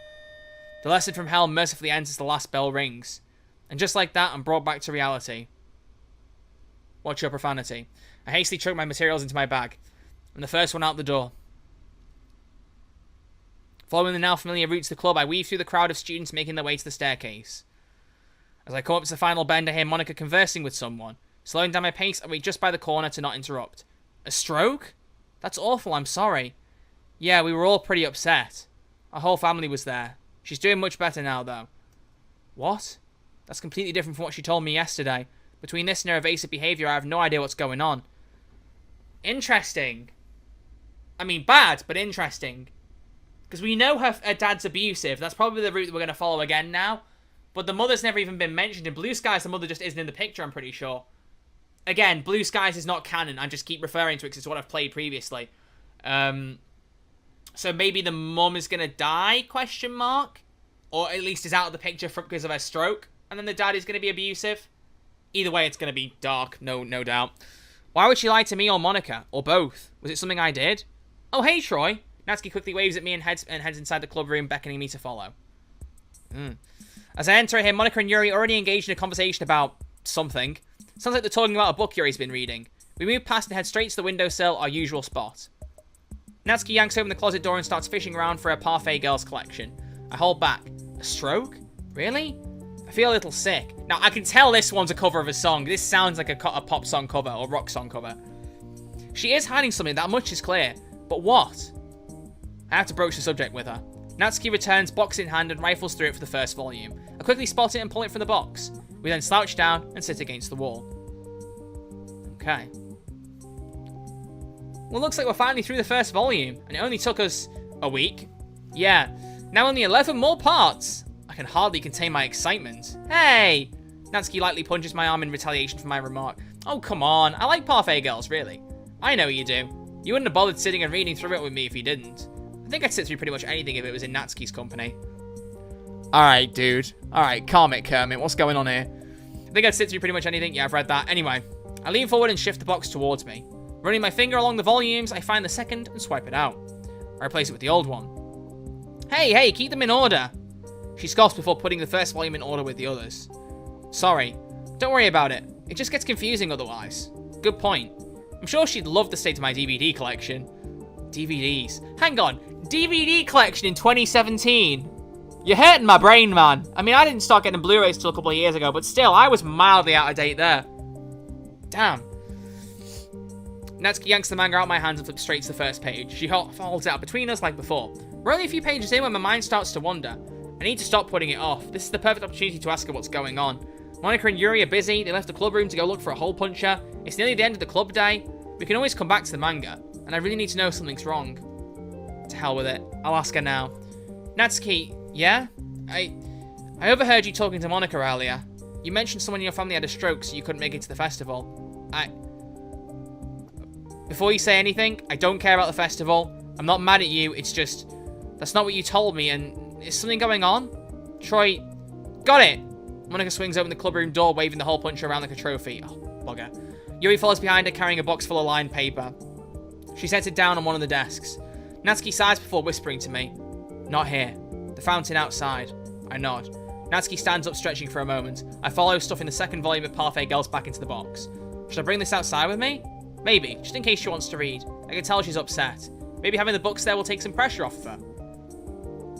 The lesson from hell mercifully ends as the last bell rings. And just like that, I'm brought back to reality. Watch your profanity. I hastily chuck my materials into my bag. I'm the first one out the door. Following the now familiar route to the club, I weave through the crowd of students making their way to the staircase. As I come up to the final bend, I hear Monika conversing with someone. Slowing down my pace, I wait just by the corner to not interrupt. A stroke? That's awful, I'm sorry. Yeah, we were all pretty upset. Our whole family was there. She's doing much better now, though. What? That's completely different from what she told me yesterday. Between this and her evasive behaviour, I have no idea what's going on. Interesting. I mean, bad, but interesting. Because we know her dad's abusive. That's probably the route that we're going to follow again now. But the mother's never even been mentioned. In Blue Skies, the mother just isn't in the picture, I'm pretty sure. Again, Blue Skies is not canon. I just keep referring to it because it's what I've played previously. So maybe the mum is going to die, question mark? Or at least is out of the picture because of her stroke. And then the dad is going to be abusive. Either way, it's going to be dark, no doubt. Why would she lie to me or Monika? Or both? Was it something I did? Oh, hey, Troy. Natsuki quickly waves at me and heads inside the club room, beckoning me to follow. As I enter, I hear Monika and Yuri already engaged in a conversation about something. Sounds like they're talking about a book Yuri's been reading. We move past and head straight to the windowsill, our usual spot. Natsuki yanks open the closet door and starts fishing around for her Parfait Girls collection. I hold back. A stroke? Really? I feel a little sick. Now, I can tell this one's a cover of a song. This sounds like a pop song cover or rock song cover. She is hiding something, that much is clear. But what? I have to broach the subject with her. Natsuki returns, box in hand, and rifles through it for the first volume. I quickly spot it and pull it from the box. We then slouch down and sit against the wall. Okay. Well, looks like we're finally through the first volume, and it only took us a week. Yeah, now only 11 more parts. I can hardly contain my excitement. Hey! Natsuki lightly punches my arm in retaliation for my remark. Oh, come on. I like Parfait Girls, really. I know you do. You wouldn't have bothered sitting and reading through it with me if you didn't. I think I'd sit through pretty much anything if it was in Natsuki's company. Alright, dude. Alright, calm it, Kermit. What's going on here? I think I'd sit through pretty much anything. Yeah, I've read that. Anyway, I lean forward and shift the box towards me. Running my finger along the volumes, I find the second and swipe it out. I replace it with the old one. Hey, keep them in order. She scoffs before putting the first volume in order with the others. Sorry. Don't worry about it. It just gets confusing otherwise. Good point. I'm sure she'd love the state of my DVD collection. DVDs. Hang on. DVD collection in 2017. You're hurting my brain, man. I mean, I didn't start getting Blu-rays till a couple of years ago, but still, I was mildly out of date there. Damn. Natsuki yanks the manga out of my hands and flips straight to the first page. She holds it out between us like before. We're only a few pages in when my mind starts to wander. I need to stop putting it off. This is the perfect opportunity to ask her what's going on. Monika and Yuri are busy. They left the club room to go look for a hole puncher. It's nearly the end of the club day. We can always come back to the manga. And I really need to know if something's wrong. To hell with it. I'll ask her now. Natsuki, yeah? I overheard you talking to Monika earlier. You mentioned someone in your family had a stroke, so you couldn't make it to the festival. Before you say anything, I don't care about the festival. I'm not mad at you, it's just... That's not what you told me, and... Is something going on? Troy... Got it! Monika swings open the clubroom door, waving the hole puncher around like a trophy. Oh, bugger. Yuri follows behind her, carrying a box full of lined paper. She sets it down on one of the desks. Natsuki sighs before whispering to me. Not here. The fountain outside. I nod. Natsuki stands up, stretching for a moment. I follow, stuffing the second volume of Parfait Girls back into the box. Should I bring this outside with me? Maybe, just in case she wants to read. I can tell she's upset. Maybe having the books there will take some pressure off of her.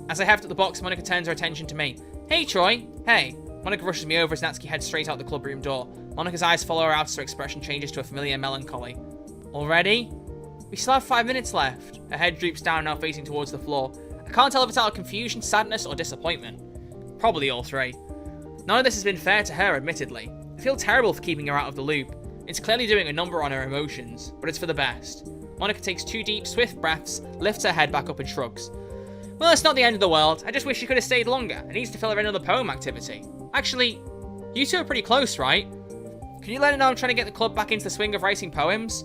As I heft at the box, Monika turns her attention to me. Hey, Troy. Hey. Monika rushes me over as Natsuki heads straight out the clubroom door. Monika's eyes follow her out as her expression changes to a familiar melancholy. Already? We still have 5 minutes left. Her head droops down, now facing towards the floor. I can't tell if it's out of confusion, sadness, or disappointment. Probably all three. None of this has been fair to her, admittedly. I feel terrible for keeping her out of the loop. It's clearly doing a number on her emotions, but it's for the best. Monika takes 2 deep, swift breaths, lifts her head back up and shrugs. Well, it's not the end of the world. I just wish she could have stayed longer. It needs to fill her in another poem activity. Actually, you two are pretty close, right? Can you let her know I'm trying to get the club back into the swing of writing poems?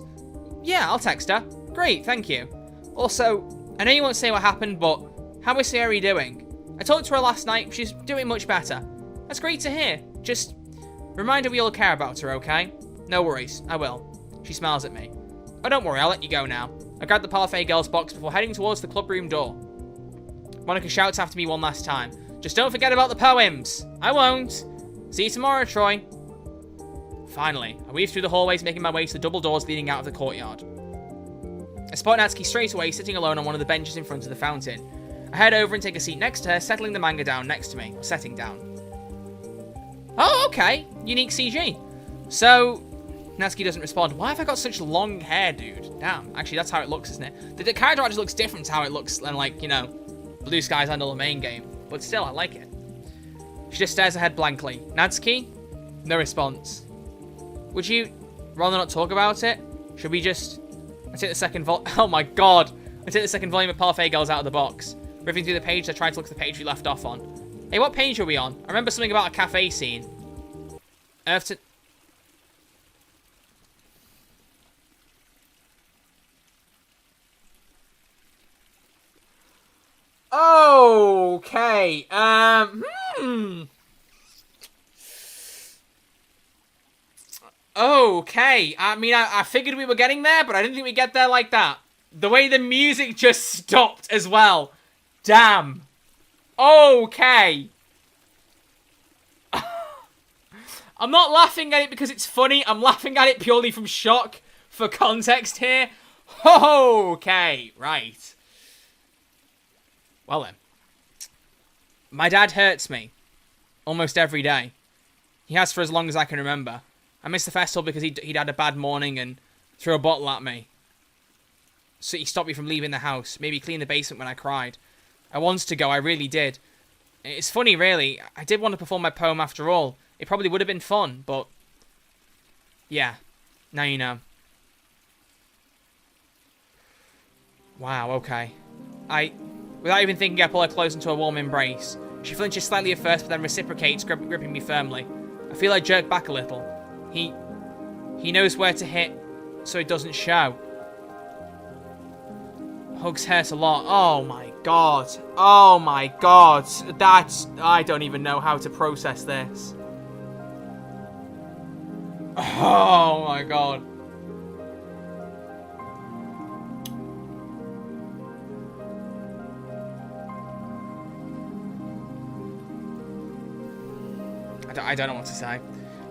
Yeah, I'll text her. Great, thank you. Also, I know you won't say what happened, but how is Sayori doing? I talked to her last night. She's doing much better. That's great to hear. Just remind her we all care about her, okay? No worries, I will. She smiles at me. Oh, don't worry, I'll let you go now. I grabbed the parfait girl's box before heading towards the club room door. Monica shouts after me one last time. Just don't forget about the poems. I won't. See you tomorrow, Troy. Finally, I weave through the hallways, making my way to the double doors leading out of the courtyard. I spot Natsuki straight away, sitting alone on one of the benches in front of the fountain. I head over and take a seat next to her, settling the manga down next to me, or setting down. Oh, okay. Unique CG. So, Natsuki doesn't respond. Why have I got such long hair, dude? Damn. Actually, that's how it looks, isn't it? The character art just looks different to how it looks in, like, you know, Blue Skies and the main game. But still, I like it. She just stares ahead blankly. Natsuki? No response. Would you rather not talk about it? Should we just... I take the second oh my god. I take the second volume of Parfait Girls out of the box. Ripping through the page, I try to look at the page we left off on. Hey, what page are we on? I remember something about a cafe scene. Earthton... Okay, Okay, I mean, I figured we were getting there, but I didn't think we'd get there like that. The way the music just stopped as well. Damn. Okay. I'm not laughing at it because it's funny. I'm laughing at it purely from shock for context here. Okay, right. Well then. My dad hurts me. Almost every day. He has for as long as I can remember. I missed the festival because he'd had a bad morning and threw a bottle at me. So he stopped me from leaving the house. Maybe clean the basement when I cried. I wanted to go, I really did. It's funny, really. I did want to perform my poem after all. It probably would have been fun, but... yeah. Now you know. Wow, okay. Without even thinking, I pull her close into a warm embrace. She flinches slightly at first, but then reciprocates, gripping me firmly. I feel I jerk back a little. He knows where to hit, so it doesn't show. Hugs hurt a lot. Oh my god. Oh my god. I don't even know how to process this. Oh my god. I don't know what to say.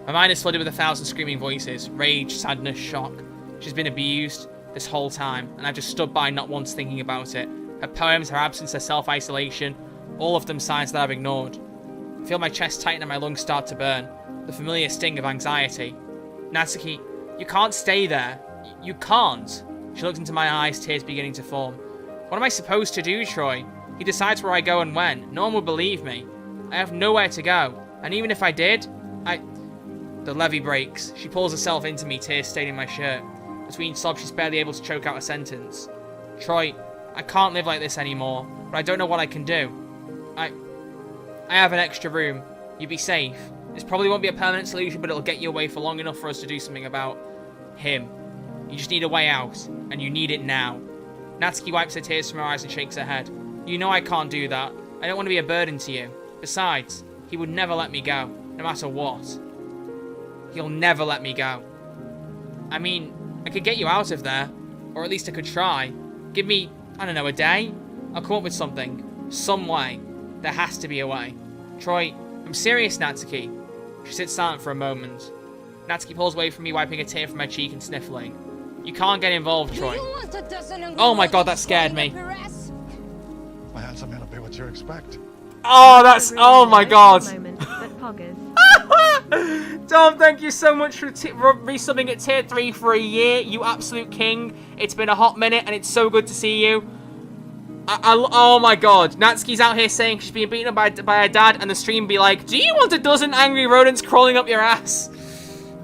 My mind is flooded with 1,000 screaming voices. Rage, sadness, shock. She's been abused this whole time, and I've just stood by not once thinking about it. Her poems, her absence, her self-isolation, all of them signs that I've ignored. I feel my chest tighten and my lungs start to burn. The familiar sting of anxiety. Natsuki, you can't stay there. You can't. She looked into my eyes, tears beginning to form. What am I supposed to do, Troy? He decides where I go and when. No one will believe me. I have nowhere to go. And even if I did, The levee breaks. She pulls herself into me, tears staining my shirt. Between sobs, she's barely able to choke out a sentence. Troy, I can't live like this anymore, but I don't know what I can do. I have an extra room. You'd be safe. This probably won't be a permanent solution, but it'll get you away for long enough for us to do something about him. You just need a way out, and you need it now. Natsuki wipes her tears from her eyes and shakes her head. You know I can't do that. I don't want to be a burden to you. Besides, he would never let me go, no matter what. He'll never let me go. I mean, I could get you out of there, or at least I could try. Give me, I don't know, a day? I'll come up with something. Some way. There has to be a way. Troy, I'm serious, Natsuki. She sits silent for a moment. Natsuki pulls away from me, wiping a tear from her cheek and sniffling. You can't get involved, Troy. Oh my god, that scared me. My handsome man will be what you expect. Oh, that's... Oh my god. Dom, thank you so much for resubbing at tier 3 for a year. You absolute king. It's been a hot minute and it's so good to see you. Oh my god. Natsuki's out here saying she's being beaten up by her dad, and the stream be like, do you want a dozen angry rodents crawling up your ass?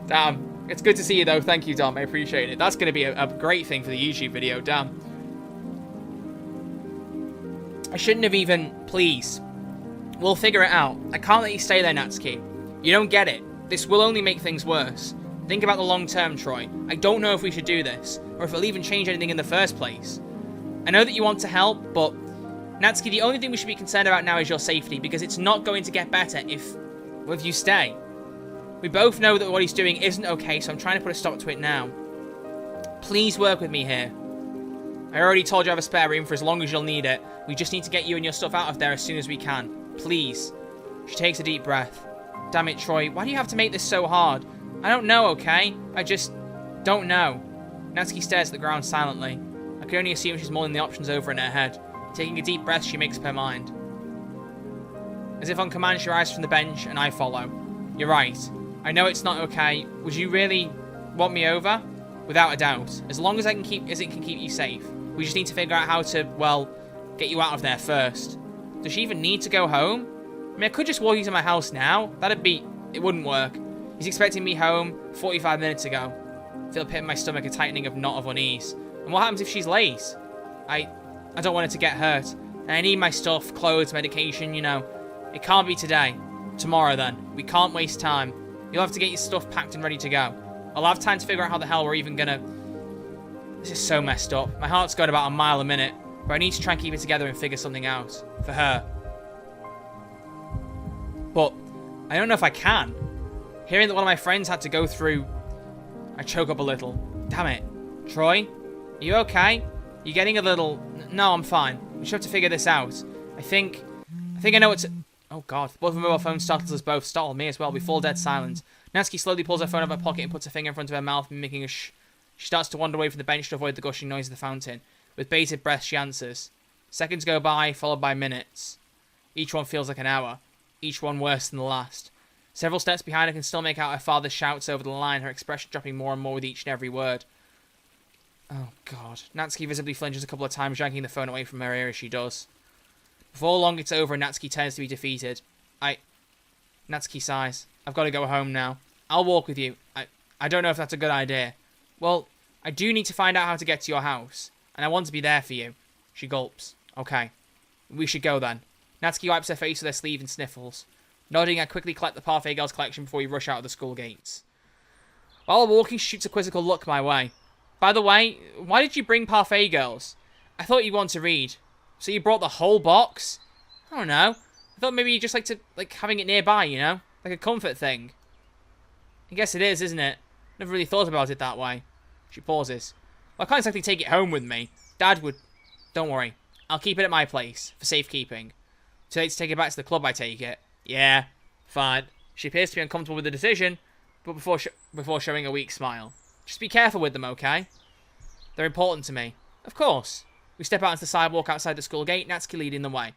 Damn. It's good to see you though. Thank you, Dom. I appreciate it. That's going to be a great thing for the YouTube video. Damn. I shouldn't have even... Please. We'll figure it out. I can't let you stay there, Natsuki. You don't get it. This will only make things worse. Think about the long term, Troy. I don't know if we should do this, or if it'll even change anything in the first place. I know that you want to help, but Natsuki, the only thing we should be concerned about now is your safety, because it's not going to get better if you stay. We both know that what he's doing isn't okay, so I'm trying to put a stop to it now. Please work with me here. I already told you I have a spare room for as long as you'll need it. We just need to get you and your stuff out of there as soon as we can. Please. She takes a deep breath. Damn it, Troy. Why do you have to make this so hard? I don't know, okay? I just don't know. Natsuki stares at the ground silently. I can only assume she's mulling the options over in her head. Taking a deep breath, she makes up her mind. As if on command, she rises from the bench, and I follow. You're right. I know it's not okay. Would you really want me over? Without a doubt. As long as it can keep you safe. We just need to figure out how to, well, get you out of there first. Does she even need to go home? I mean, I could just walk you to my house now. It wouldn't work. He's expecting me home 45 minutes ago. I feel a pit in my stomach, a tightening of knot of unease. And what happens if she's late? I don't want her to get hurt. And I need my stuff, clothes, medication, you know. It can't be today. Tomorrow, then. We can't waste time. You'll have to get your stuff packed and ready to go. I'll have time to figure out how the hell we're even gonna... This is so messed up. My heart's going about a mile a minute. But I need to try and keep it together and figure something out. For her. But I don't know if I can. Hearing that one of my friends had to go through... I choke up a little. Damn it. Troy? Are you okay? You're getting a little... No, I'm fine. We should have to figure this out. I think I know what's... Oh, God. Both of the mobile phones startled us both. Startled me as well. We fall dead silent. Natsuki slowly pulls her phone out of her pocket and puts her finger in front of her mouth, mimicking a shh. She starts to wander away from the bench to avoid the gushing noise of the fountain. With bated breath, she answers. Seconds go by, followed by minutes. Each one feels like an hour. Each one worse than the last. Several steps behind her can still make out her father's shouts over the line, her expression dropping more and more with each and every word. Oh, God. Natsuki visibly flinches a couple of times, yanking the phone away from her ear as she does. Before long, it's over and Natsuki turns to be defeated. Natsuki sighs. I've got to go home now. I'll walk with you. I don't know if that's a good idea. Well, I do need to find out how to get to your house. And I want to be there for you. She gulps. Okay. We should go then. Natsuki wipes her face with her sleeve and sniffles. Nodding, I quickly collect the Parfait Girls collection before we rush out of the school gates. While walking, she shoots a quizzical look my way. By the way, why did you bring Parfait Girls? I thought you'd want to read. So you brought the whole box? I don't know. I thought maybe you just like to, having it nearby, you know? Like a comfort thing. I guess it is, isn't it? Never really thought about it that way. She pauses. Well, I can't exactly take it home with me. Dad would... Don't worry. I'll keep it at my place, for safekeeping. Too late to take it back to the club, I take it. Yeah, fine. She appears to be uncomfortable with the decision, but before showing a weak smile. Just be careful with them, okay? They're important to me. Of course. We step out onto the sidewalk outside the school gate, Natsuki leading the way.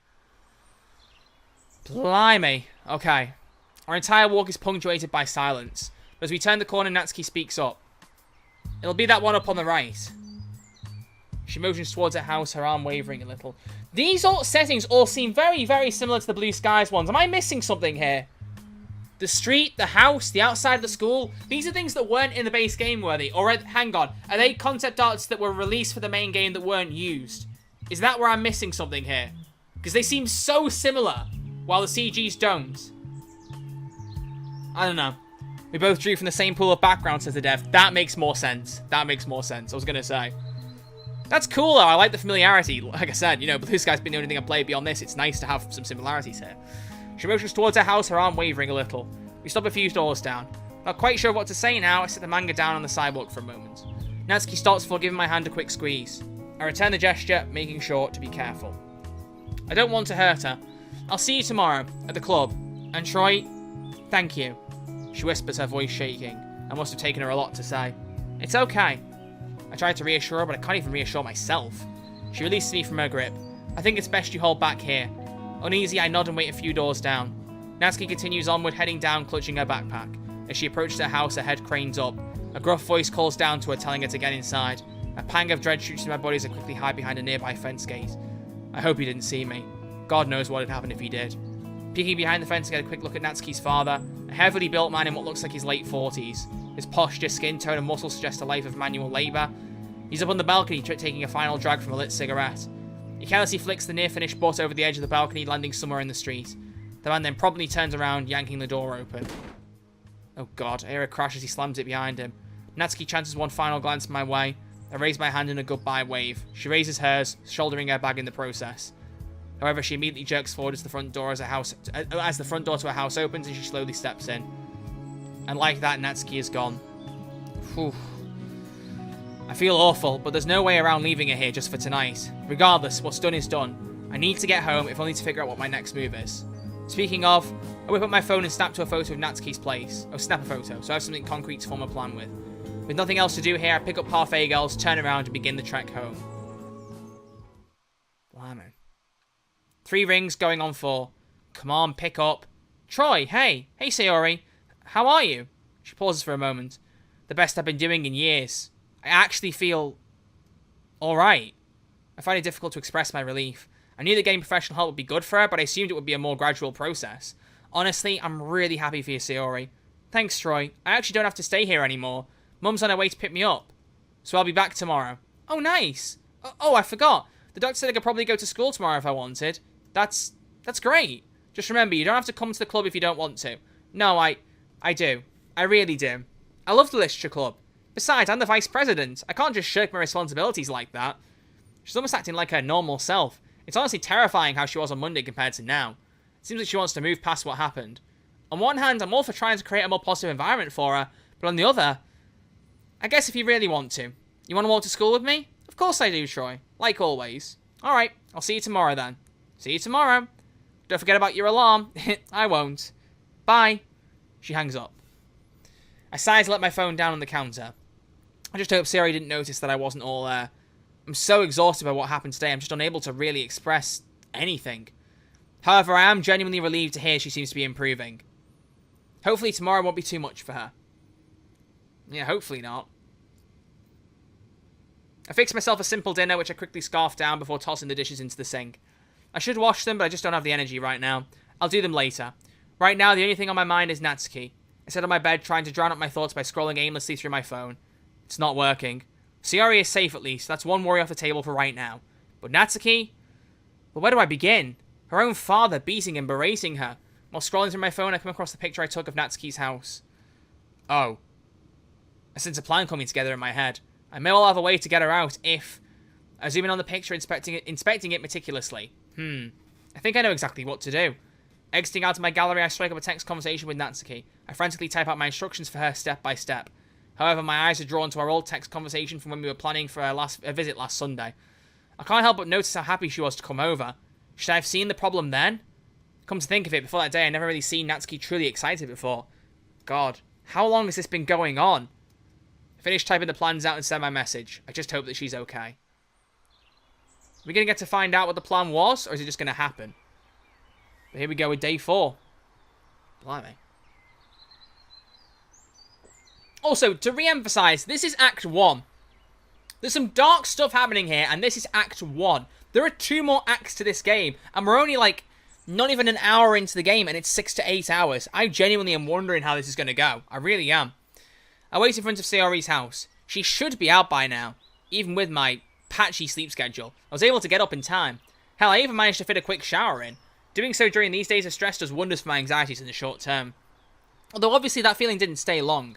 Blimey. Okay. Our entire walk is punctuated by silence. But as we turn the corner, Natsuki speaks up. It'll be that one up on the right. She motions towards her house, her arm wavering a little. These settings all seem very, very similar to the Blue Skies ones. Am I missing something here? The street, the house, the outside of the school. These are things that weren't in the base game, were they? Or, hang on, are they concept arts that were released for the main game that weren't used? Is that where I'm missing something here? Because they seem so similar, while the CGs don't. I don't know. We both drew from the same pool of background, says the dev. That makes more sense. That makes more sense, I was going to say. That's cool, though. I like the familiarity. Like I said, you know, Blue Sky's been the only thing I've played beyond this. It's nice to have some similarities here. She motions towards her house, her arm wavering a little. We stop a few doors down. Not quite sure what to say now, I set the manga down on the sidewalk for a moment. Natsuki stops before giving my hand a quick squeeze. I return the gesture, making sure to be careful. I don't want to hurt her. I'll see you tomorrow, at the club. And Troy, thank you. She whispers, her voice shaking. I must have taken her a lot to say. It's okay. I tried to reassure her, but I can't even reassure myself. She releases me from her grip. I think it's best you hold back here. Uneasy, I nod and wait a few doors down. Natsuki continues onward, heading down, clutching her backpack. As she approaches her house, her head cranes up. A gruff voice calls down to her, telling her to get inside. A pang of dread shoots through my body as I quickly hide behind a nearby fence gate. I hope he didn't see me. God knows what had happened if he did. Peeking behind the fence to get a quick look at Natsuki's father, a heavily built man in what looks like his late 40s. His posture, skin tone, and muscles suggest a life of manual labour. He's up on the balcony, taking a final drag from a lit cigarette. He carelessly flicks the near-finished butt over the edge of the balcony, landing somewhere in the street. The man then promptly turns around, yanking the door open. Oh god, I hear a crash as he slams it behind him. Natsuki chances one final glance my way. I raise my hand in a goodbye wave. She raises hers, shouldering her bag in the process. However, she immediately jerks forward as the front door to a house opens and she slowly steps in. And like that, Natsuki is gone. Whew. I feel awful, but there's no way around leaving her here just for tonight. Regardless, what's done is done. I need to get home, if only to figure out what my next move is. Speaking of, I whip up my phone and snap to a photo of Natsuki's place. Oh, snap a photo, so I have something concrete to form a plan with. With nothing else to do here, I pick up Parfait Girls, turn around, and begin the trek home. Blimey. 3 rings going on 4. Come on, pick up. Troy, hey. Hey, Sayori. How are you? She pauses for a moment. The best I've been doing in years. I actually feel alright. I find it difficult to express my relief. I knew that getting professional help would be good for her, but I assumed it would be a more gradual process. Honestly, I'm really happy for you, Sayori. Thanks, Troy. I actually don't have to stay here anymore. Mum's on her way to pick me up. So I'll be back tomorrow. Oh, nice. Oh, I forgot. The doctor said I could probably go to school tomorrow if I wanted. That's great. Just remember, you don't have to come to the club if you don't want to. No, I do. I really do. I love the literature club. Besides, I'm the vice president. I can't just shirk my responsibilities like that. She's almost acting like her normal self. It's honestly terrifying how she was on Monday compared to now. It seems like she wants to move past what happened. On one hand, I'm all for trying to create a more positive environment for her, but on the other, I guess if you really want to. You want to walk to school with me? Of course I do, Troy. Like always. Alright, I'll see you tomorrow then. See you tomorrow. Don't forget about your alarm. I won't. Bye. She hangs up. I sigh to let my phone down on the counter. I just hope Sayori didn't notice that I wasn't all there. I'm so exhausted by what happened today, I'm just unable to really express anything. However, I am genuinely relieved to hear she seems to be improving. Hopefully tomorrow won't be too much for her. Yeah, hopefully not. I fix myself a simple dinner, which I quickly scarf down before tossing the dishes into the sink. I should wash them, but I just don't have the energy right now. I'll do them later. Right now, the only thing on my mind is Natsuki. I sit on my bed trying to drown out my thoughts by scrolling aimlessly through my phone. It's not working. Sayori is safe at least. That's one worry off the table for right now. But Natsuki? Well, where do I begin? Her own father beating and berating her. While scrolling through my phone, I come across the picture I took of Natsuki's house. Oh. I sense a plan coming together in my head. I may well have a way to get her out if... I zoom in on the picture, inspecting it meticulously. I think I know exactly what to do. Exiting out of my gallery, I strike up a text conversation with Natsuki. I frantically type out my instructions for her step by step. However, my eyes are drawn to our old text conversation from when we were planning for a visit last Sunday. I can't help but notice how happy she was to come over. Should I have seen the problem then? Come to think of it, before that day, I never really seen Natsuki truly excited before. God, how long has this been going on? I finish typing the plans out and send my message. I just hope that she's okay. Are we going to get to find out what the plan was, or is it just going to happen? But here we go with day 4. Blimey. Also, to re-emphasize, this is Act 1. There's some dark stuff happening here, and this is Act 1. There are 2 more acts to this game, and we're only, like, not even an hour into the game, and it's 6 to 8 hours. I genuinely am wondering how this is going to go. I really am. I wait in front of Sayori's house. She should be out by now, even with my patchy sleep schedule. I was able to get up in time. Hell, I even managed to fit a quick shower in. Doing so during these days of stress does wonders for my anxieties in the short term. Although obviously that feeling didn't stay long.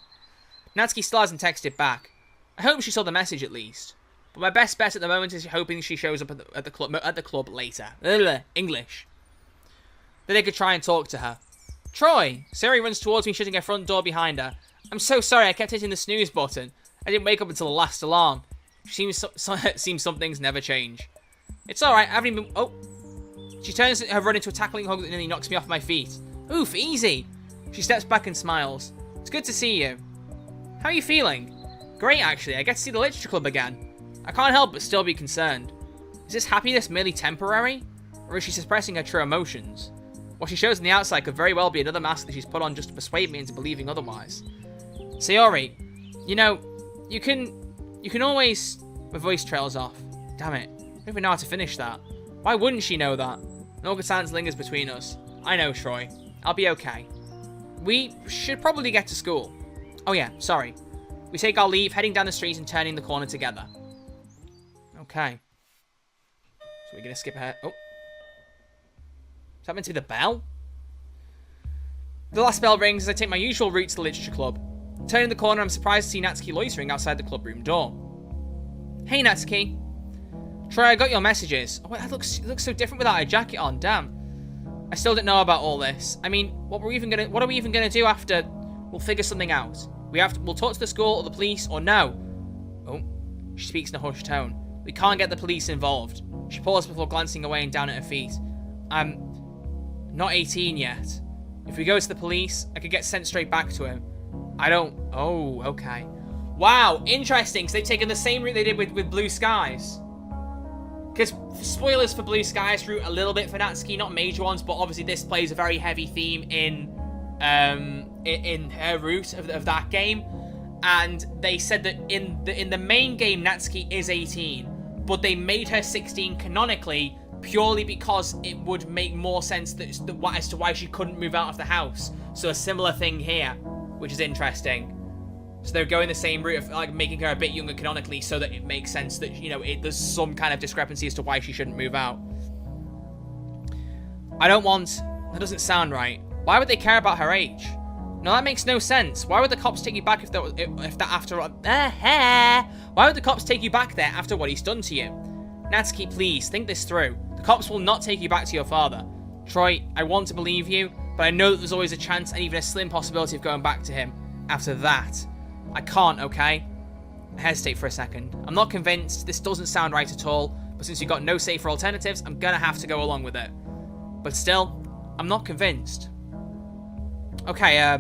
Natsuki still hasn't texted back. I hope she saw the message at least. But my best bet at the moment is hoping she shows up at the club later. English. Then I could try and talk to her. Troy! Sayori runs towards me, shutting her front door behind her. I'm so sorry, I kept hitting the snooze button. I didn't wake up until the last alarm. Seems some things never change. It's alright, I haven't even... Oh! She turns her run into a tackling hug that nearly knocks me off my feet. Oof, easy! She steps back and smiles. It's good to see you. How are you feeling? Great, actually. I get to see the literature club again. I can't help but still be concerned. Is this happiness merely temporary? Or is she suppressing her true emotions? What she shows on the outside could very well be another mask that she's put on just to persuade me into believing otherwise. Sayori, you know, you can always... My voice trails off. Damn it. I don't even know how to finish that. Why wouldn't she know that? An awkward silence lingers between us. I know, Troy. I'll be okay. We should probably get to school. Oh yeah, sorry. We take our leave, heading down the street and turning the corner together. Okay. So we're going to skip ahead. Oh. Is that meant to be the bell? The last bell rings as I take my usual route to the literature club. Turning the corner, I'm surprised to see Natsuki loitering outside the clubroom door. Hey, Natsuki. Troy, I got your messages. Oh, wait, it looks so different without a jacket on. Damn. I still don't know about all this. I mean, what are we even gonna do after? We'll figure something out. We'll talk to the school or the police or no. Oh, she speaks in a hushed tone. We can't get the police involved. She paused before glancing away and down at her feet. I'm not 18 yet. If we go to the police, I could get sent straight back to him. I don't... Oh, okay. Wow, interesting, because they've taken the same route they did with Blue Skies. Because spoilers for Blue Skies route a little bit for Natsuki, not major ones, but obviously this plays a very heavy theme in her route of that game. And they said that in the main game, Natsuki is 18, but they made her 16 canonically purely because it would make more sense as to why she couldn't move out of the house. So a similar thing here, which is interesting. So they're going the same route of like making her a bit younger canonically so that it makes sense that, you know, there's some kind of discrepancy as to why she shouldn't move out. That doesn't sound right. Why would they care about her age? No, that makes no sense. Why would the cops take you back why would the cops take you back there after what he's done to you? Natsuki, please, think this through. The cops will not take you back to your father. Troy, I want to believe you, but I know that there's always a chance and even a slim possibility of going back to him after that. I can't, okay? I hesitate for a second. I'm not convinced. This doesn't sound right at all, but since you've got no safer alternatives, I'm gonna have to go along with it. But still, I'm not convinced. Okay,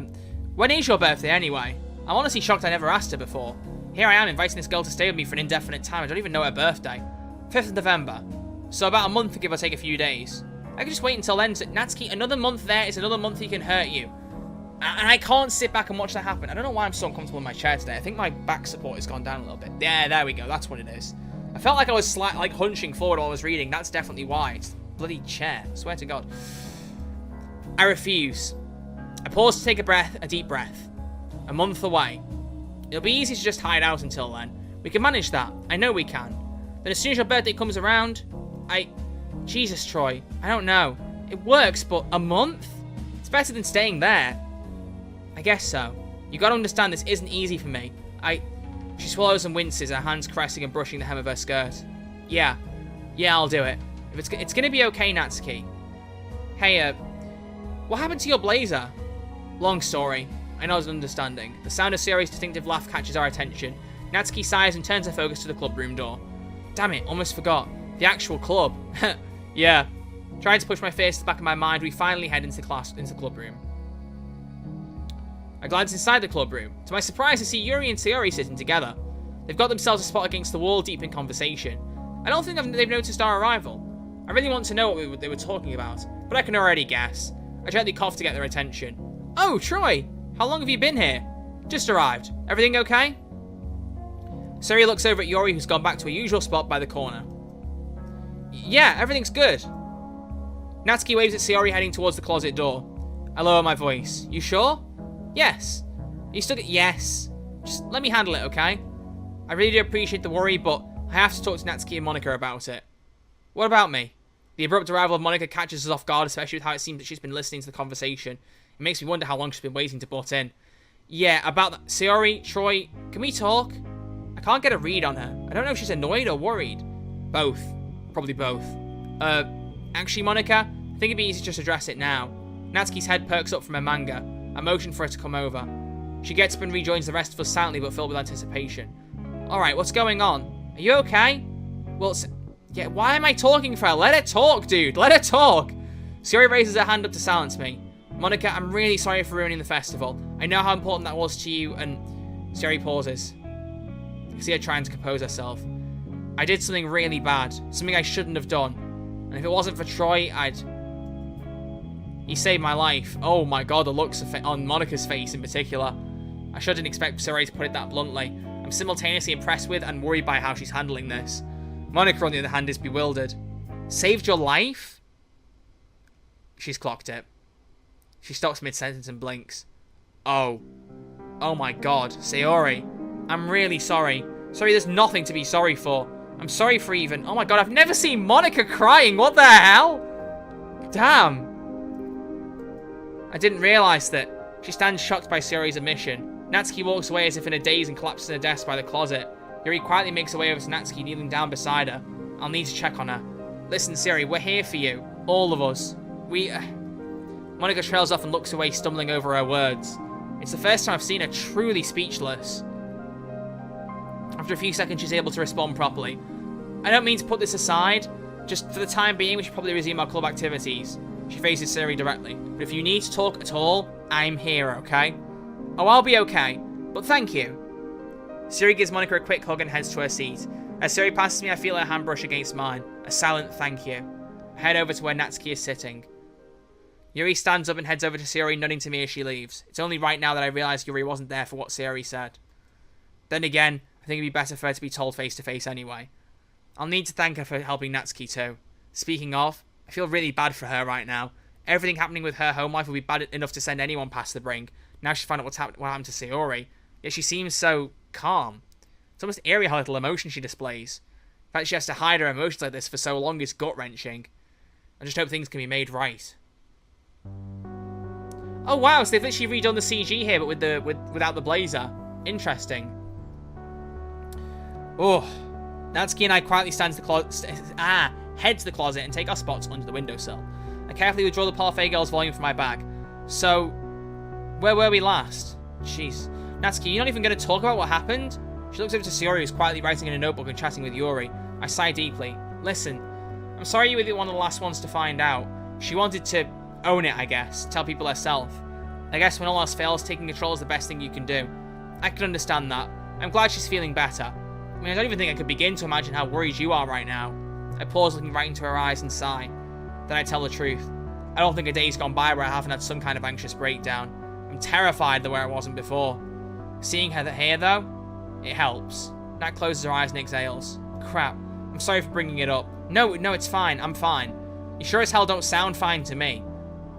when is your birthday anyway? I'm honestly shocked I never asked her before. Here I am inviting this girl to stay with me for an indefinite time. I don't even know her birthday. 5th of November. So about a month, give or take a few days. I can just wait until then. Natsuki, another month there is another month he can hurt you. And I can't sit back and watch that happen. I don't know why I'm so uncomfortable in my chair today. I think my back support has gone down a little bit. Yeah, there we go. That's what it is. I felt like I was like hunching forward while I was reading. That's definitely why. It's the bloody chair. I swear to God. I refuse. I pause to take a deep breath. A month away. It'll be easy to just hide out until then. We can manage that. I know we can. Then as soon as your birthday comes around, Jesus, Troy. I don't know. It works, but a month? It's better than staying there. I guess so. You gotta understand this isn't easy for me. She swallows and winces, her hands caressing and brushing the hem of her skirt. Yeah, I'll do it. If it's gonna be okay, Natsuki. Hey, what happened to your blazer? Long story. I know it's understanding. The sound of Sayori's distinctive laugh catches our attention. Natsuki sighs and turns her focus to the clubroom door. Damn it, almost forgot. The actual club. Yeah. Trying to push my face to the back of my mind, we finally head into the clubroom. I glance inside the clubroom. To my surprise, I see Yuri and Sayori sitting together. They've got themselves a spot against the wall, deep in conversation. I don't think they've noticed our arrival. I really want to know what they were talking about, but I can already guess. I gently cough to get their attention. Oh, Troy! How long have you been here? Just arrived. Everything okay? Sayori looks over at Yuri, who's gone back to her usual spot by the corner. Yeah, everything's good. Natsuki waves at Sayori heading towards the closet door. I lower my voice. You sure? Yes. You still get... Yes. Just let me handle it, okay? I really do appreciate the worry, but I have to talk to Natsuki and Monika about it. What about me? The abrupt arrival of Monika catches us off guard, especially with how it seems that she's been listening to the conversation. It makes me wonder how long she's been waiting to butt in. Yeah, about that. Sayori, Troy, can we talk? I can't get a read on her. I don't know if she's annoyed or worried. Both. Probably both. Actually, Monika, I think it'd be easy to just address it now. Natsuki's head perks up from her manga. I motion for her to come over. She gets up and rejoins the rest of us silently but filled with anticipation. Alright, what's going on? Are you okay? Well, yeah, why am I talking for her? Let her talk, dude. Let her talk. Sayori raises her hand up to silence me. Monika, I'm really sorry for ruining the festival. I know how important that was to you, and... Sayori pauses. I see her trying to compose herself. I did something really bad. Something I shouldn't have done. And if it wasn't for Troy, He saved my life. Oh my god, the looks on Monika's face in particular. I sure didn't expect Sayori to put it that bluntly. I'm simultaneously impressed with and worried by how she's handling this. Monika, on the other hand, is bewildered. Saved your life? She's clocked it. She stops mid-sentence and blinks. Oh. Oh my god. Sayori. I'm really sorry. Sorry, there's nothing to be sorry for. I'm sorry for even... Oh my god, I've never seen Monika crying. What the hell? Damn. I didn't realize that. She stands shocked by Sayori's admission. Natsuki walks away as if in a daze and collapses in a desk by the closet. Yuri quietly makes her way over to Natsuki, kneeling down beside her. I'll need to check on her. Listen, Sayori, we're here for you. All of us. Monika trails off and looks away, stumbling over her words. It's the first time I've seen her truly speechless. After a few seconds, she's able to respond properly. I don't mean to put this aside. Just for the time being, we should probably resume our club activities. She faces Sayori directly. But if you need to talk at all, I'm here, okay? Oh, I'll be okay. But thank you. Sayori gives Monika a quick hug and heads to her seat. As Sayori passes me, I feel her hand brush against mine. A silent thank you. I head over to where Natsuki is sitting. Yuri stands up and heads over to Sayori, nodding to me as she leaves. It's only right now that I realise Yuri wasn't there for what Sayori said. Then again, I think it'd be better for her to be told face to face anyway. I'll need to thank her for helping Natsuki too. Speaking of, I feel really bad for her right now. Everything happening with her home life would be bad enough to send anyone past the brink. Now she's found out what happened to Sayori. Yet she seems so calm. It's almost eerie how little emotion she displays. The fact she has to hide her emotions like this for so long is gut-wrenching. I just hope things can be made right. Oh wow, so they've literally redone the CG here, but without the blazer. Interesting. Oh, Natsuki and I quietly head to the closet and take our spots under the windowsill. I carefully withdraw the Parfait Girls volume from my bag. So, where were we last? Jeez. Natsuki, you're not even going to talk about what happened? She looks over to Sayori, who's quietly writing in a notebook and chatting with Yuri. I sigh deeply. Listen, I'm sorry you were one of the last ones to find out. She wanted to own it, I guess. Tell people herself. I guess when all else fails, taking control is the best thing you can do. I can understand that. I'm glad she's feeling better. I mean, I don't even think I could begin to imagine how worried you are right now. I pause, looking right into her eyes and sigh. Then I tell the truth. I don't think a day's gone by where I haven't had some kind of anxious breakdown. I'm terrified the way I wasn't before. Seeing her here, though, it helps. Nat closes her eyes and exhales. Crap. I'm sorry for bringing it up. No, it's fine. I'm fine. You sure as hell don't sound fine to me.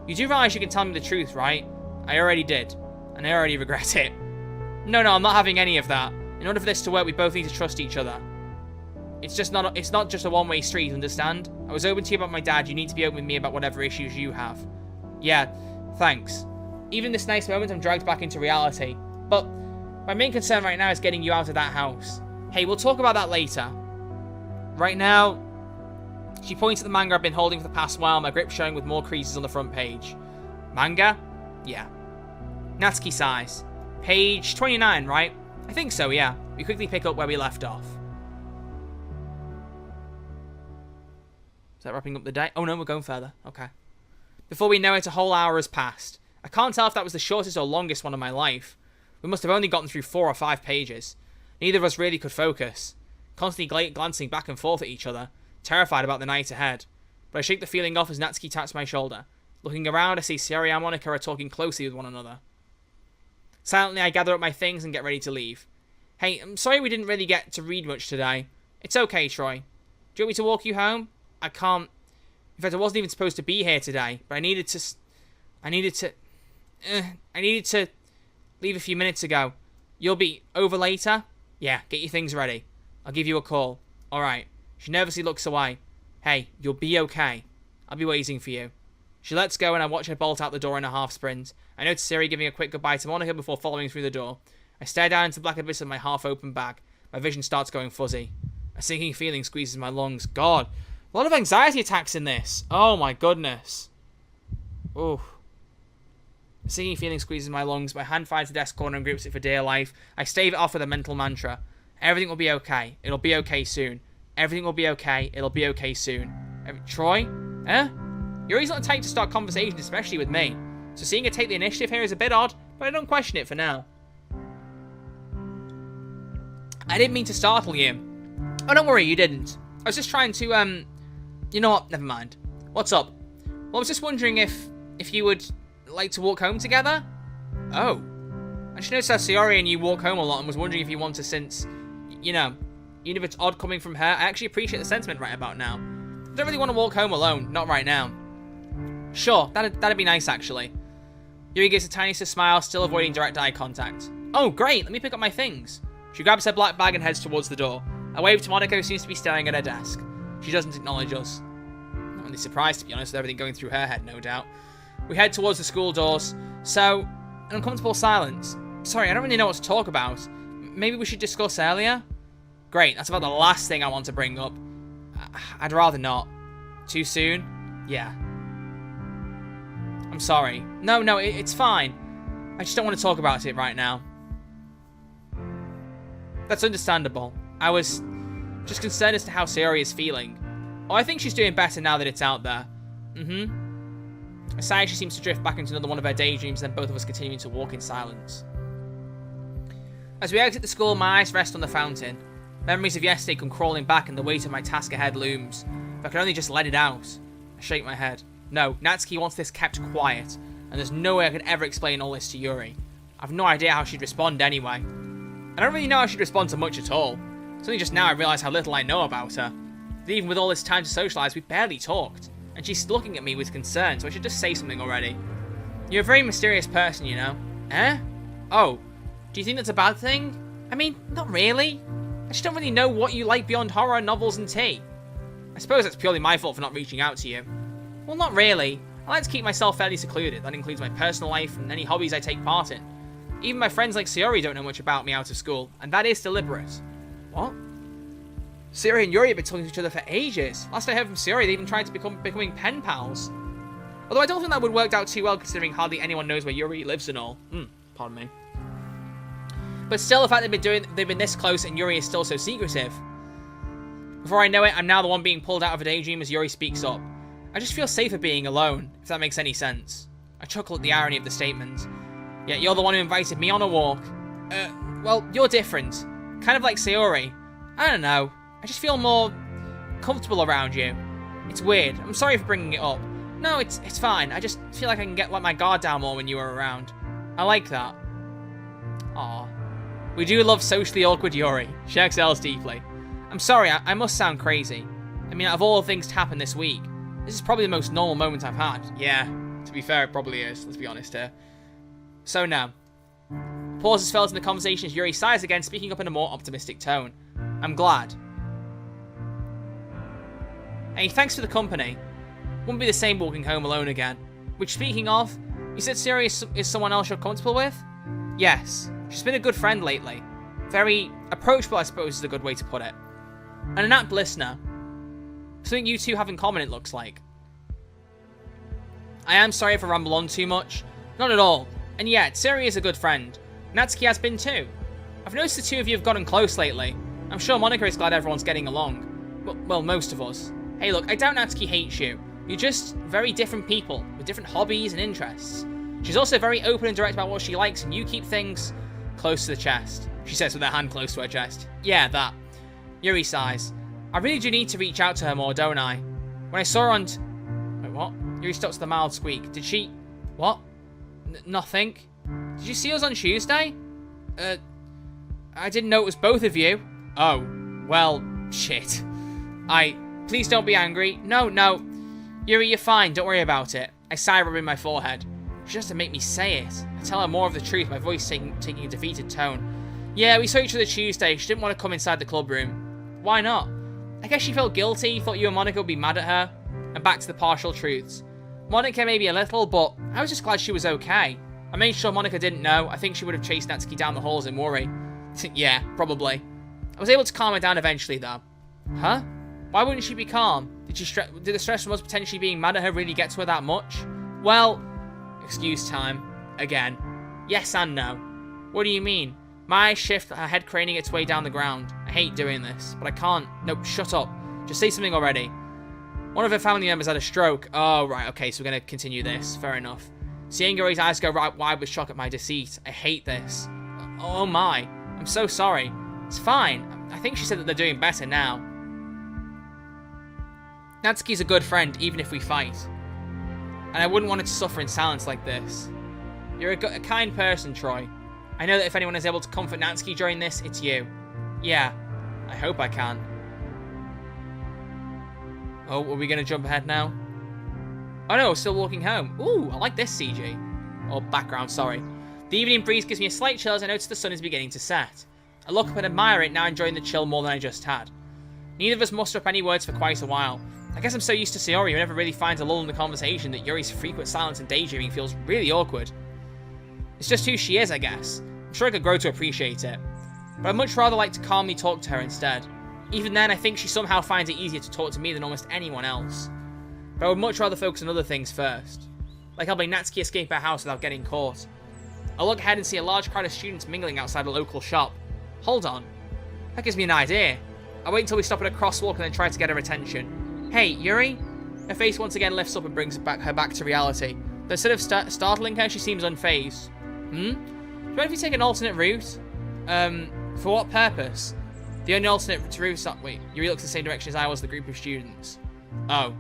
You do realize you can tell me the truth, right? I already did. And I already regret it. No, I'm not having any of that. In order for this to work, we both need to trust each other. It's not just a one-way street, understand? I was open to you about my dad. You need to be open with me about whatever issues you have. Yeah, thanks. Even in this nice moment, I'm dragged back into reality. But my main concern right now is getting you out of that house. Hey, we'll talk about that later. Right now, she points at the manga I've been holding for the past while, my grip showing with more creases on the front page. Manga? Yeah. Natsuki sighs. Page 29, right? I think so, yeah. We quickly pick up where we left off. Is that wrapping up the day? Oh no, we're going further. Okay. Before we know it, a whole hour has passed. I can't tell if that was the shortest or longest one of my life. We must have only gotten through 4 or 5 pages. Neither of us really could focus. Constantly glancing back and forth at each other, terrified about the night ahead. But I shake the feeling off as Natsuki taps my shoulder. Looking around, I see Sayori and Monika are talking closely with one another. Silently, I gather up my things and get ready to leave. Hey, I'm sorry we didn't really get to read much today. It's okay, Troy. Do you want me to walk you home? I can't. In fact, I wasn't even supposed to be here today, but I needed to leave a few minutes ago. You'll be over later? Yeah, get your things ready. I'll give you a call. Alright. She nervously looks away. Hey, you'll be okay. I'll be waiting for you. She lets go and I watch her bolt out the door in a half sprint. I notice Sayori giving a quick goodbye to Monika before following through the door. I stare down into the black abyss of my half-open bag. My vision starts going fuzzy. A sinking feeling squeezes my lungs. God, a lot of anxiety attacks in this. Oh my goodness. Ooh. A sinking feeling squeezes my lungs. My hand finds the desk corner and grips it for dear life. I stave it off with a mental mantra. Everything will be okay. It'll be okay soon. Everything will be okay. It'll be okay soon. Troy? Yuri's not the type to start conversations, especially with me. So seeing her take the initiative here is a bit odd, but I don't question it for now. I didn't mean to startle you. Oh, don't worry, you didn't. I was just trying to, you know what? Never mind. What's up? Well, I was just wondering if you would like to walk home together? Oh. I just noticed that Sayori and you walk home a lot and was wondering if you want to since, you know, even if it's odd coming from her, I actually appreciate the sentiment right about now. I don't really want to walk home alone, not right now. Sure, that'd be nice actually. Yuri gives the tiniest smile, still avoiding direct eye contact. Oh, great, let me pick up my things. She grabs her black bag and heads towards the door. I wave to Monika, who seems to be staring at her desk. She doesn't acknowledge us. Not really surprised, to be honest, with everything going through her head, no doubt. We head towards the school doors. So, an uncomfortable silence. Sorry, I don't really know what to talk about. Maybe we should discuss earlier? Great, that's about the last thing I want to bring up. I'd rather not. Too soon? Yeah. I'm sorry. No, it's fine. I just don't want to talk about it right now. That's understandable. I was just concerned as to how Sayori is feeling. Oh, I think she's doing better now that it's out there. Aside, she seems to drift back into another one of her daydreams, and then both of us continuing to walk in silence. As we exit the school, my eyes rest on the fountain. Memories of yesterday come crawling back, and the weight of my task ahead looms. If I could only just let it out. I shake my head. No, Natsuki wants this kept quiet, and there's no way I could ever explain all this to Yuri. I've no idea how she'd respond anyway. I don't really know how she'd respond to much at all. It's only just now I realise how little I know about her. That even with all this time to socialise, we barely talked. And she's looking at me with concern, so I should just say something already. You're a very mysterious person, you know. Eh? Oh. Do you think that's a bad thing? I mean, not really. I just don't really know what you like beyond horror, novels, and tea. I suppose that's purely my fault for not reaching out to you. Well, not really. I like to keep myself fairly secluded. That includes my personal life and any hobbies I take part in. Even my friends like Sayori don't know much about me out of school, and that is deliberate. What? Sayori and Yuri have been talking to each other for ages. Last I heard from Sayori, they even tried to becoming pen pals. Although I don't think that would work out too well, considering hardly anyone knows where Yuri lives and all. Pardon me. But still, the fact they've been this close and Yuri is still so secretive. Before I know it, I'm now the one being pulled out of a daydream as Yuri speaks up. I just feel safer being alone, if that makes any sense. I chuckle at the irony of the statement. Yet you're the one who invited me on a walk. Well, you're different. Kind of like Sayori. I don't know. I just feel more comfortable around you. It's weird. I'm sorry for bringing it up. No, it's fine. I just feel like I can let my guard down more when you are around. I like that. Aw. We do love socially awkward Yuri. She excels deeply. I'm sorry, I must sound crazy. I mean, out of all the things to happen this week, this is probably the most normal moment I've had. Yeah, to be fair, it probably is. Let's be honest here. So now. Pause is felt in the conversation as Yuri sighs again, speaking up in a more optimistic tone. I'm glad. Hey, thanks for the company. Wouldn't be the same walking home alone again. Which, speaking of, you said Sayori is someone else you're comfortable with? Yes. She's been a good friend lately. Very approachable, I suppose, is a good way to put it. And an apt listener. Something you two have in common, it looks like. I am sorry if I ramble on too much. Not at all. And yet, Sayori is a good friend. Natsuki has been too. I've noticed the two of you have gotten close lately. I'm sure Monika is glad everyone's getting along. Well, most of us. Hey, look, I doubt Natsuki hates you. You're just very different people, with different hobbies and interests. She's also very open and direct about what she likes, and you keep things close to the chest. She says with her hand close to her chest. Yeah, that. Yuri sighs. I really do need to reach out to her more, don't I? When I saw her on... Wait, what? Yuri stops with a mild squeak. Did she... What? Nothing. Did you see us on Tuesday? I didn't know it was both of you. Oh. Well, shit. Please don't be angry. No. Yuri, you're fine. Don't worry about it. I sigh, rubbing my forehead. She has to make me say it. I tell her more of the truth, my voice taking a defeated tone. Yeah, we saw each other Tuesday. She didn't want to come inside the club room. Why not? I guess she felt guilty, thought you and Monika would be mad at her. And back to the partial truths. Monika maybe a little, but I was just glad she was okay. I made sure Monika didn't know. I think she would have chased Natsuki down the halls in worry. Yeah, probably. I was able to calm her down eventually, though. Huh? Why wouldn't she be calm? Did the stress from us potentially being mad at her really get to her that much? Well, excuse time. Again. Yes and no. What do you mean? My eyes shift, her head craning its way down the ground. I hate doing this, but I can't. Nope, shut up. Just say something already. One of her family members had a stroke. Oh, right, okay, so we're going to continue this. Fair enough. Seeing Yuri's eyes go right wide with shock at my deceit. I hate this. Oh my. I'm so sorry. It's fine. I think she said that they're doing better now. Natsuki's a good friend, even if we fight. And I wouldn't want her to suffer in silence like this. You're a kind person, Troy. I know that if anyone is able to comfort Natsuki during this, it's you. Yeah, I hope I can. Oh, are we going to jump ahead now? Oh no, we're still walking home. Ooh, I like this CG. Or background, sorry. The evening breeze gives me a slight chill as I notice the sun is beginning to set. I look up and admire it, now enjoying the chill more than I just had. Neither of us muster up any words for quite a while. I guess I'm so used to Sayori who never really finds a lull in the conversation that Yuri's frequent silence and daydreaming feels really awkward. It's just who she is, I guess. I'm sure I could grow to appreciate it. But I'd much rather like to calmly talk to her instead. Even then, I think she somehow finds it easier to talk to me than almost anyone else. But I would much rather focus on other things first. Like helping Natsuki escape her house without getting caught. I look ahead and see a large crowd of students mingling outside a local shop. Hold on. That gives me an idea. I wait until we stop at a crosswalk and then try to get her attention. Hey, Yuri? Her face once again lifts up and brings her back to reality. Though instead of startling her, she seems unfazed. Do you mind if we take an alternate route? For what purpose? The only alternate route is wait, Yuri looks the same direction as I was, the group of students. Oh.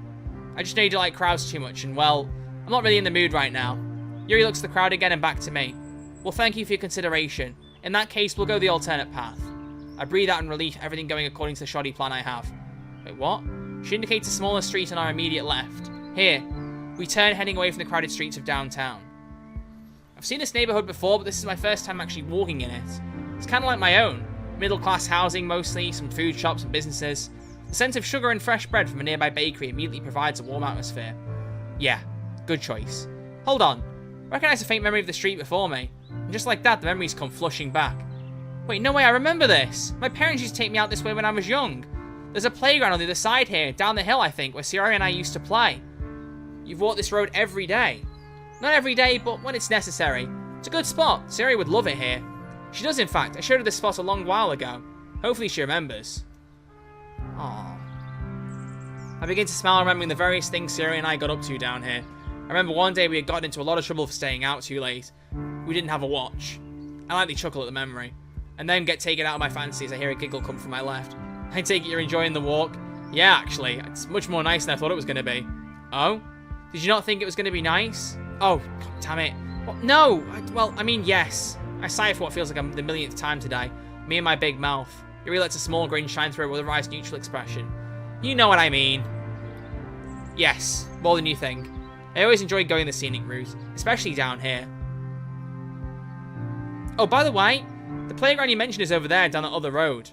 I just know you don't like crowds too much, and well, I'm not really in the mood right now. Yuri looks at the crowd again and back to me. Well, thank you for your consideration. In that case, we'll go the alternate path. I breathe out in relief, everything going according to the shoddy plan I have. Wait, what? She indicates a smaller street on our immediate left. Here. We turn, heading away from the crowded streets of downtown. I've seen this neighborhood before, but this is my first time actually walking in it. It's kind of like my own. Middle-class housing mostly, some food shops and businesses. The scent of sugar and fresh bread from a nearby bakery immediately provides a warm atmosphere. Yeah, good choice. Hold on. I recognise a faint memory of the street before me. And just like that, the memories come flushing back. Wait, no way, I remember this. My parents used to take me out this way when I was young. There's a playground on the other side here, down the hill I think, where Sayori and I used to play. You've walked this road every day. Not every day, but when it's necessary. It's a good spot. Sayori would love it here. She does, in fact. I showed her this spot a long while ago. Hopefully she remembers. Aww. I begin to smile, remembering the various things Sayori and I got up to down here. I remember one day we had gotten into a lot of trouble for staying out too late. We didn't have a watch. I lightly chuckle at the memory, and then get taken out of my fancy as I hear a giggle come from my left. I take it you're enjoying the walk? Yeah, actually. It's much more nice than I thought it was going to be. Oh? Did you not think it was going to be nice? Oh, God damn it. Well, no! Well, I mean, yes. I sigh for what feels like the millionth time today. Me and my big mouth. Yuri lets a small grin shine through it with a wry's neutral expression. You know what I mean. Yes, more than you think. I always enjoy going the scenic route, especially down here. Oh, by the way, the playground you mentioned is over there, down that other road.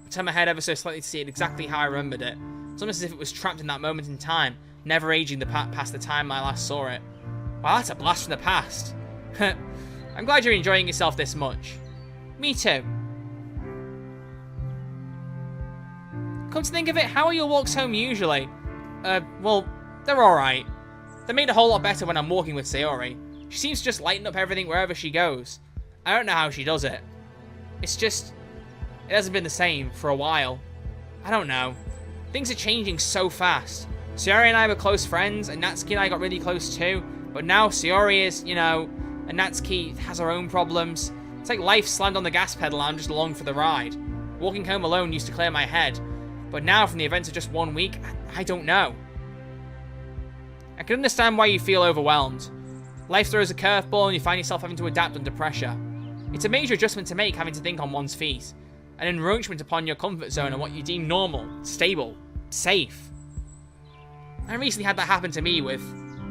I turn my head ever so slightly to see it exactly how I remembered it. It's almost as if it was trapped in that moment in time, never aging past the time I last saw it. Wow, that's a blast from the past. I'm glad you're enjoying yourself this much. Me too. Come to think of it, how are your walks home usually? Well, they're alright. They're made a whole lot better when I'm walking with Sayori. She seems to just lighten up everything wherever she goes. I don't know how she does it. It's just... it hasn't been the same for a while. I don't know. Things are changing so fast. Sayori and I were close friends, and Natsuki and I got really close too. But now Sayori is, you know, and Natsuki has her own problems. It's like life slammed on the gas pedal and I'm just along for the ride. Walking home alone used to clear my head. But now, from the events of just 1 week, I don't know. I can understand why you feel overwhelmed. Life throws a curveball and you find yourself having to adapt under pressure. It's a major adjustment to make, having to think on one's feet. An encroachment upon your comfort zone and what you deem normal, stable, safe. I recently had that happen to me with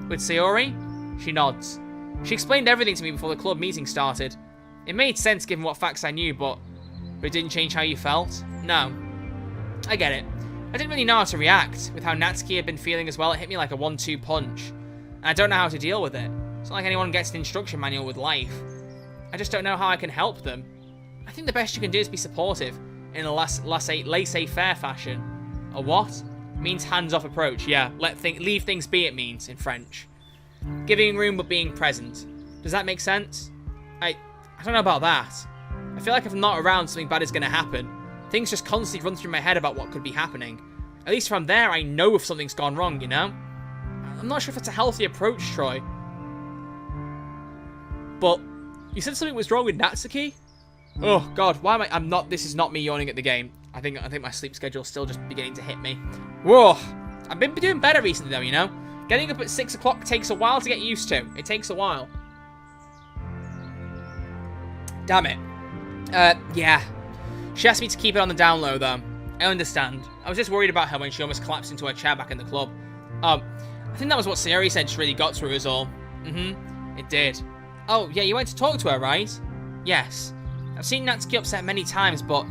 Sayori. She nods. She explained everything to me before the club meeting started. It made sense given what facts I knew, but it didn't change how you felt? No. I get it. I didn't really know how to react. With how Natsuki had been feeling as well, it hit me like a 1-2 punch. And I don't know how to deal with it. It's not like anyone gets an instruction manual with life. I just don't know how I can help them. I think the best you can do is be supportive, in a laissez-faire fashion. A what? It means hands-off approach, yeah. Leave things be, it means, in French. Giving room but being present. Does that make sense? I don't know about that. I feel like if I'm not around, something bad is going to happen. Things just constantly run through my head about what could be happening. At least from there, I know if something's gone wrong, you know? I'm not sure if it's a healthy approach, Troy. But, you said something was wrong with Natsuki? Oh, God, why am I... this is not me yawning at the game. I think my sleep schedule's still just beginning to hit me. Whoa! I've been doing better recently, though, you know? Getting up at 6 o'clock takes a while to get used to. It takes a while. Damn it. Yeah. She asked me to keep it on the down low, though. I understand. I was just worried about her when she almost collapsed into her chair back in the club. I think that was what Sayori said just really got to her is all. It did. Oh, yeah, you went to talk to her, right? Yes. I've seen Natsuki upset many times, but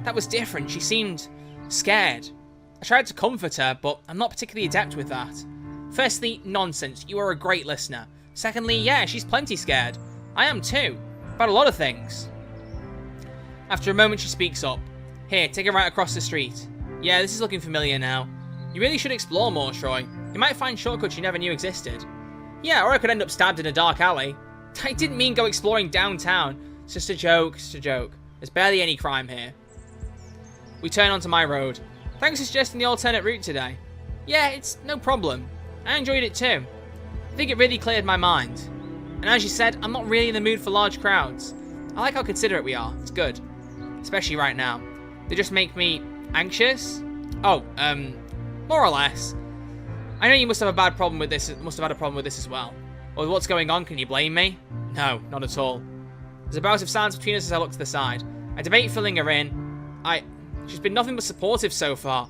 that was different. She seemed scared. I tried to comfort her, but I'm not particularly adept with that. Firstly, nonsense. You are a great listener. Secondly, yeah, she's plenty scared. I am too. About a lot of things. After a moment, she speaks up. Here, take it right across the street. Yeah, this is looking familiar now. You really should explore more, Troy. You might find shortcuts you never knew existed. Yeah, or I could end up stabbed in a dark alley. I didn't mean go exploring downtown. It's just a joke, it's a joke. There's barely any crime here. We turn onto my road. Thanks for suggesting the alternate route today. Yeah, it's no problem. I enjoyed it too. I think it really cleared my mind. And as you said, I'm not really in the mood for large crowds. I like how considerate we are. It's good. Especially right now. They just make me anxious? Oh, more or less. I know you must have a bad problem with this. Must have had a problem with this as well. Or with what's going on, can you blame me? No, not at all. There's a bout of silence between us as I look to the side. I debate filling her in. She's been nothing but supportive so far.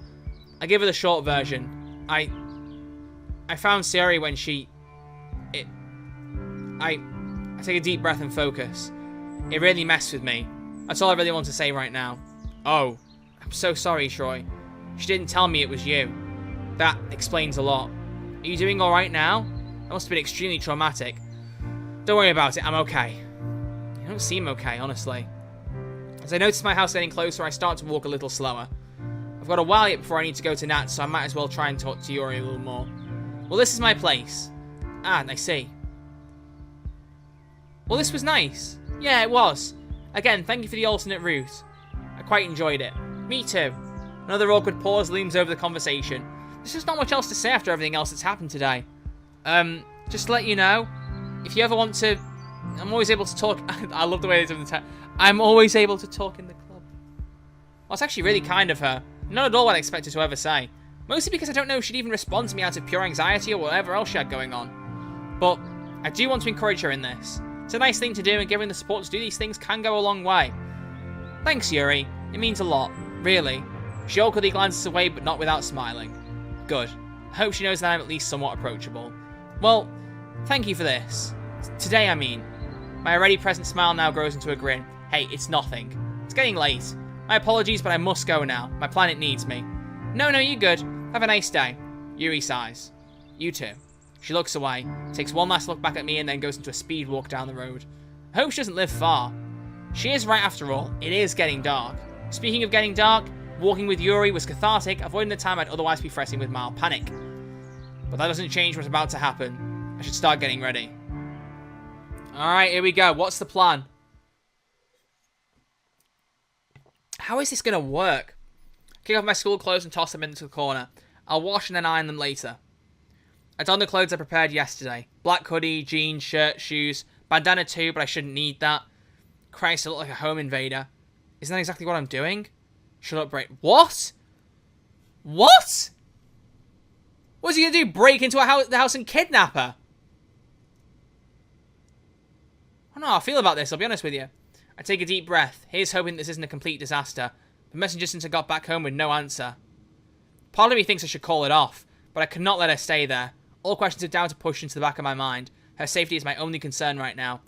I give her the short version. I found Sayori when I take a deep breath and focus. It really messed with me. That's all I really want to say right now. Oh, I'm so sorry, Troy. She didn't tell me it was you. That explains a lot. Are you doing alright now? That must have been extremely traumatic. Don't worry about it, I'm okay. You don't seem okay, honestly. As I notice my house getting closer, I start to walk a little slower. I've got a while yet before I need to go to Nat, so I might as well try and talk to Yuri a little more. Well, this is my place. Ah, I see. Well, this was nice. Yeah, it was. Again, thank you for the alternate route. I quite enjoyed it. Me too. Another awkward pause looms over the conversation. There's just not much else to say after everything else that's happened today. Just to let you know, if you ever want to... I'm always able to talk... I love the way they do the I'm always able to talk in the club. Well, it's actually really kind of her. Not at all what I expected to ever say. Mostly because I don't know if she'd even respond to me out of pure anxiety or whatever else she had going on. But I do want to encourage her in this. It's a nice thing to do, and giving the support to do these things can go a long way. Thanks, Yuri. It means a lot. Really. She awkwardly glances away, but not without smiling. Good. I hope she knows that I'm at least somewhat approachable. Well, thank you for this. Today, I mean. My already present smile now grows into a grin. Hey, it's nothing. It's getting late. My apologies, but I must go now. My planet needs me. No, you're good. Have a nice day. Yuri sighs. You too. She looks away, takes one last look back at me, and then goes into a speed walk down the road. I hope she doesn't live far. She is right after all. It is getting dark. Speaking of getting dark, walking with Yuri was cathartic, avoiding the time I'd otherwise be fretting with mild panic. But that doesn't change what's about to happen. I should start getting ready. Alright, here we go. What's the plan? How is this going to work? Kick off my school clothes and toss them into the corner. I'll wash and then iron them later. I donned the clothes I prepared yesterday. Black hoodie, jeans, shirt, shoes. Bandana too, but I shouldn't need that. Christ, I look like a home invader. Isn't that exactly what I'm doing? Shut up, break. What? What? What's he going to do? Break into the house and kidnap her? I don't know how I feel about this, I'll be honest with you. I take a deep breath. Here's hoping this isn't a complete disaster. The messenger since I got back home with no answer. Part of me thinks I should call it off, but I cannot let her stay there. All questions of doubt are pushed into the back of my mind. Her safety is my only concern right now.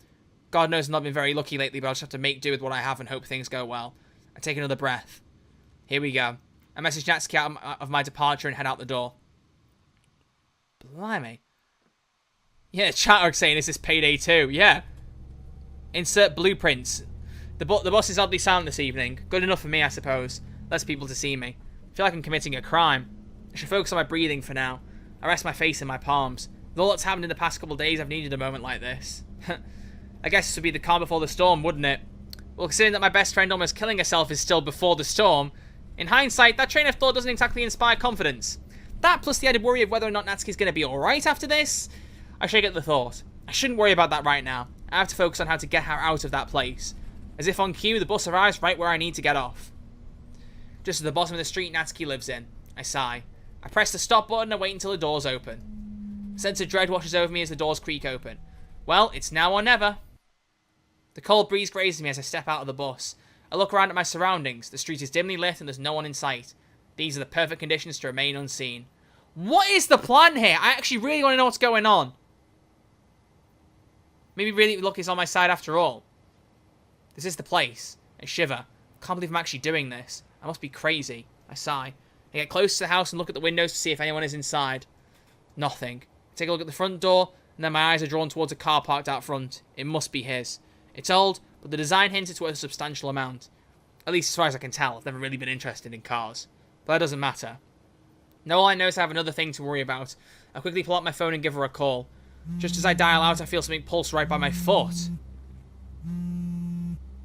God knows I've not been very lucky lately, but I'll just have to make do with what I have and hope things go well. I take another breath. Here we go. I message Natsuki out of my departure and head out the door. Blimey. Yeah, chat are saying this is payday 2. Yeah. Insert blueprints. The bus is oddly silent this evening. Good enough for me, I suppose. Less people to see me. I feel like I'm committing a crime. I should focus on my breathing for now. I rest my face in my palms. With all that's happened in the past couple of days, I've needed a moment like this. I guess this would be the calm before the storm, wouldn't it? Well, considering that my best friend almost killing herself is still before the storm, in hindsight, that train of thought doesn't exactly inspire confidence. That, plus the added worry of whether or not Natsuki's going to be alright after this, I shake at the thought. I shouldn't worry about that right now. I have to focus on how to get her out of that place. As if on cue, the bus arrives right where I need to get off. Just at the bottom of the street Natsuki lives in. I sigh. I press the stop button and wait until the doors open. A sense of dread washes over me as the doors creak open. Well, it's now or never. The cold breeze grazes me as I step out of the bus. I look around at my surroundings. The street is dimly lit and there's no one in sight. These are the perfect conditions to remain unseen. What is the plan here? I actually really want to know what's going on. Maybe really luck is on my side after all. This is the place. I shiver. I can't believe I'm actually doing this. I must be crazy. I sigh. I get close to the house and look at the windows to see if anyone is inside. Nothing. I take a look at the front door, and then my eyes are drawn towards a car parked out front. It must be his. It's old, but the design hints it's worth a substantial amount. At least as far as I can tell. I've never really been interested in cars. But that doesn't matter. Now all I know is I have another thing to worry about. I quickly pull out my phone and give her a call. Just as I dial out, I feel something pulse right by my foot.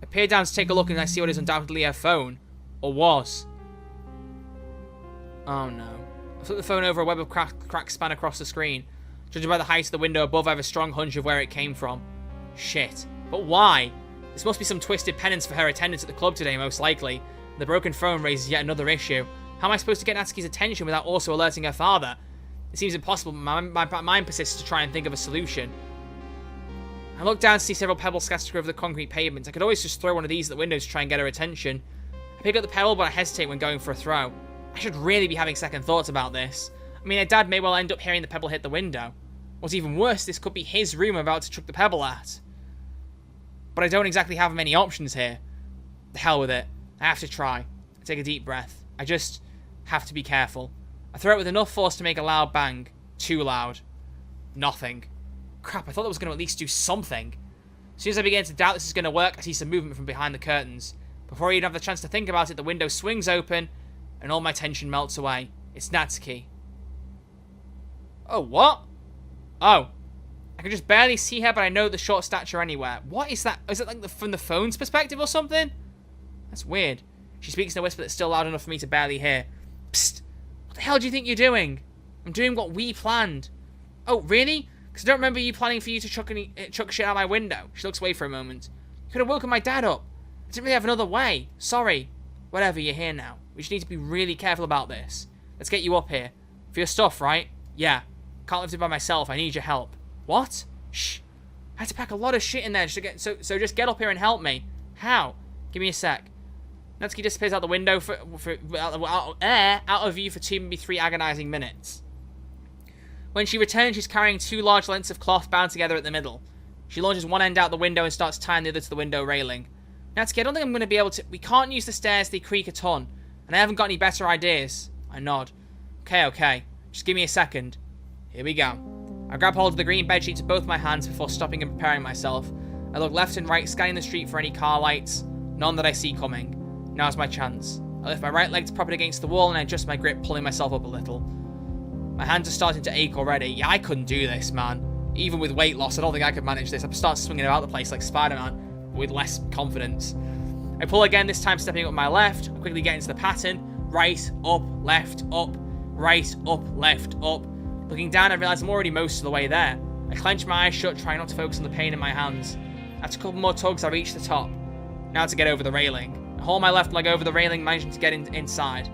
I peer down to take a look and I see what is undoubtedly her phone. Or was. Oh no. I flip the phone over, a web of cracks span across the screen. Judging by the height of the window above, I have a strong hunch of where it came from. Shit. But why? This must be some twisted penance for her attendance at the club today, most likely. The broken phone raises yet another issue. How am I supposed to get Natsuki's attention without also alerting her father? It seems impossible, but my mind persists to try and think of a solution. I look down to see several pebbles scattered over the concrete pavement. I could always just throw one of these at the window to try and get her attention. I pick up the pebble, but I hesitate when going for a throw. I should really be having second thoughts about this. I mean, her dad may well end up hearing the pebble hit the window. What's even worse, this could be his room I'm about to chuck the pebble at. But I don't exactly have many options here. The hell with it. I have to try. I take a deep breath. I just have to be careful. I throw it with enough force to make a loud bang. Too loud. Nothing. Crap, I thought that was going to at least do something. As soon as I begin to doubt this is going to work, I see some movement from behind the curtains. Before I even have the chance to think about it, the window swings open, and all my tension melts away. It's Natsuki. Oh, what? Oh. I can just barely see her, but I know the short stature anywhere. What is that? Is it like from the phone's perspective or something? That's weird. She speaks in a whisper that's still loud enough for me to barely hear. Psst. What the hell do you think you're doing? I'm doing what we planned. Oh, really? Because I don't remember you planning for you to chuck shit out my window. She looks away for a moment. You could have woken my dad up. I didn't really have another way. Sorry. Whatever, you're here now. We just need to be really careful about this. Let's get you up here. For your stuff, right? Yeah. Can't lift it by myself. I need your help. What? Shh. I had to pack a lot of shit in there just to get... So just get up here and help me. How? Give me a sec. Natsuki disappears out the window out of view for 2, maybe 3 agonizing minutes. When she returns, she's carrying 2 large lengths of cloth bound together at the middle. She launches one end out the window and starts tying the other to the window railing. Natsuki, I don't think I'm going to be able to... We can't use the stairs, they creak a ton. And I haven't got any better ideas. I nod. Okay. Just give me a second. Here we go. I grab hold of the green bedsheet to both my hands before stopping and preparing myself. I look left and right, scanning the street for any car lights. None that I see coming. Now's my chance. I lift my right leg to prop it against the wall and I adjust my grip, pulling myself up a little. My hands are starting to ache already. Yeah, I couldn't do this, man. Even with weight loss, I don't think I could manage this. I'd start swinging about the place like Spider-Man, with less confidence. I pull again, this time stepping up my left. I quickly get into the pattern. Right, up, left, up. Right, up, left, up. Looking down, I realise I'm already most of the way there. I clench my eyes shut, trying not to focus on the pain in my hands. After a couple more tugs, I reach the top. Now to get over the railing. I haul my left leg over the railing, managing to get inside.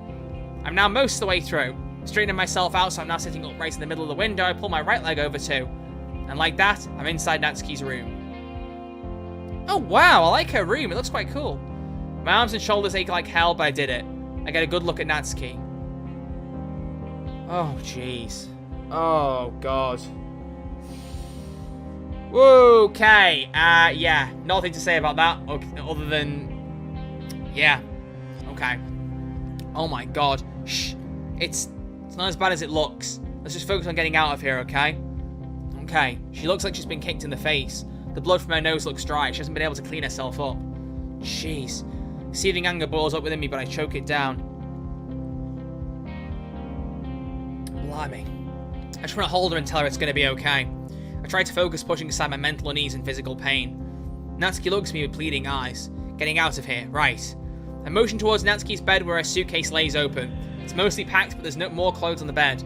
I'm now most of the way through. Straightening myself out, so I'm now sitting upright in the middle of the window. I pull my right leg over too. And like that, I'm inside Natsuki's room. Oh wow, I like her room. It looks quite cool. My arms and shoulders ache like hell, but I did it. I get a good look at Natsuki. Oh, jeez. Oh, God. Okay. Yeah. Nothing to say about that, other than... Yeah. Okay. Oh, my God. Shh. It's not as bad as it looks. Let's just focus on getting out of here, okay? Okay. She looks like she's been kicked in the face. The blood from her nose looks dry. She hasn't been able to clean herself up. Jeez. Seething anger boils up within me, but I choke it down. Blimey. I just want to hold her and tell her it's going to be okay. I try to focus, pushing aside my mental unease and physical pain. Natsuki looks at me with pleading eyes. Getting out of here, right. I motion towards Natsuki's bed where her suitcase lays open. It's mostly packed, but there's no more clothes on the bed.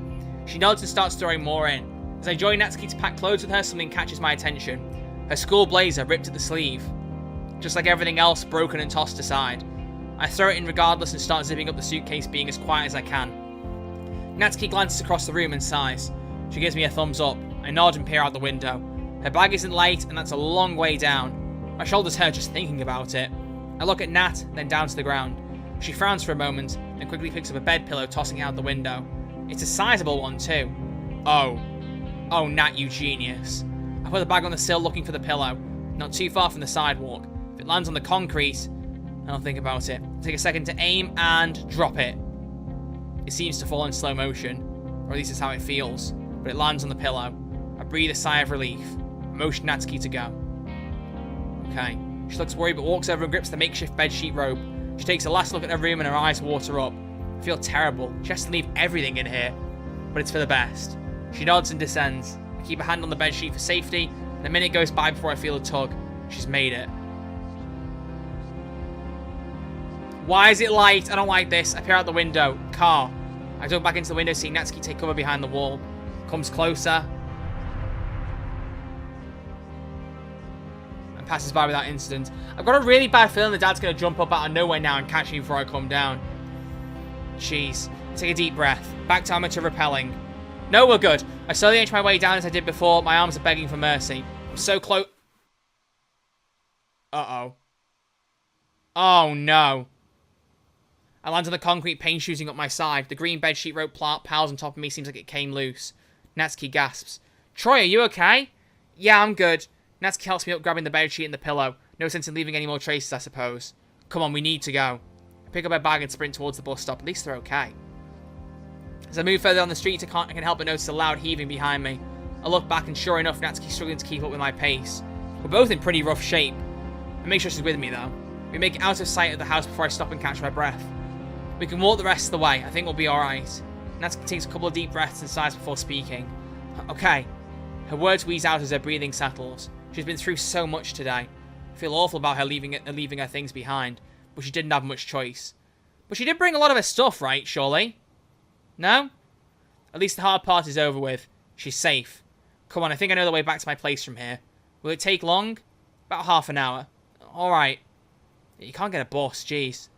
She nods and starts throwing more in. As I join Natsuki to pack clothes with her, something catches my attention. Her school blazer ripped at the sleeve. Just like everything else, broken and tossed aside. I throw it in regardless and start zipping up the suitcase, being as quiet as I can. Natsuki glances across the room and sighs. She gives me a thumbs up. I nod and peer out the window. Her bag isn't light, and that's a long way down. My shoulders hurt just thinking about it. I look at Nat, then down to the ground. She frowns for a moment, and quickly picks up a bed pillow, tossing it out the window. It's a sizable one, too. Oh. Oh, Nat, you genius. I put the bag on the sill, looking for the pillow. Not too far from the sidewalk. If it lands on the concrete, I don't think about it. I take a second to aim and drop it. It seems to fall in slow motion, or at least it's how it feels, but it lands on the pillow. I breathe a sigh of relief. I motion Natsuki to go. Okay. She looks worried but walks over and grips the makeshift bedsheet robe. She takes a last look at her room and her eyes water up. I feel terrible. She has to leave everything in here, but it's for the best. She nods and descends. I keep a hand on the bedsheet for safety, and a minute goes by before I feel a tug. She's made it. Why is it light? I don't like this. I peer out the window. Car. I look back into the window, seeing Natsuki take cover behind the wall. Comes closer. And passes by without incident. I've got a really bad feeling the dad's going to jump up out of nowhere now and catch me before I come down. Jeez. Take a deep breath. Back to amateur rappelling. No, we're good. I slowly inch my way down as I did before. My arms are begging for mercy. I'm so close. Uh-oh. Oh, no. I land on the concrete, pain shooting up my side. The green bedsheet rope piles on top of me. Seems like it came loose. Natsuki gasps. Troy, are you okay? Yeah, I'm good. Natsuki helps me up, grabbing the bedsheet and the pillow. No sense in leaving any more traces, I suppose. Come on, we need to go. I pick up my bag and sprint towards the bus stop. At least they're okay. As I move further down the street, I can help but notice a loud heaving behind me. I look back and sure enough, Natsuki's struggling to keep up with my pace. We're both in pretty rough shape. I make sure she's with me though. We make it out of sight of the house before I stop and catch my breath. We can walk the rest of the way. I think we'll be alright. Natsuki takes a couple of deep breaths and sighs before speaking. Okay. Her words wheeze out as her breathing settles. She's been through so much today. I feel awful about her leaving her things behind, but she didn't have much choice. But she did bring a lot of her stuff, right, surely? No? At least the hard part is over with. She's safe. Come on, I think I know the way back to my place from here. Will it take long? About half an hour. Alright. You can't get a bus, jeez.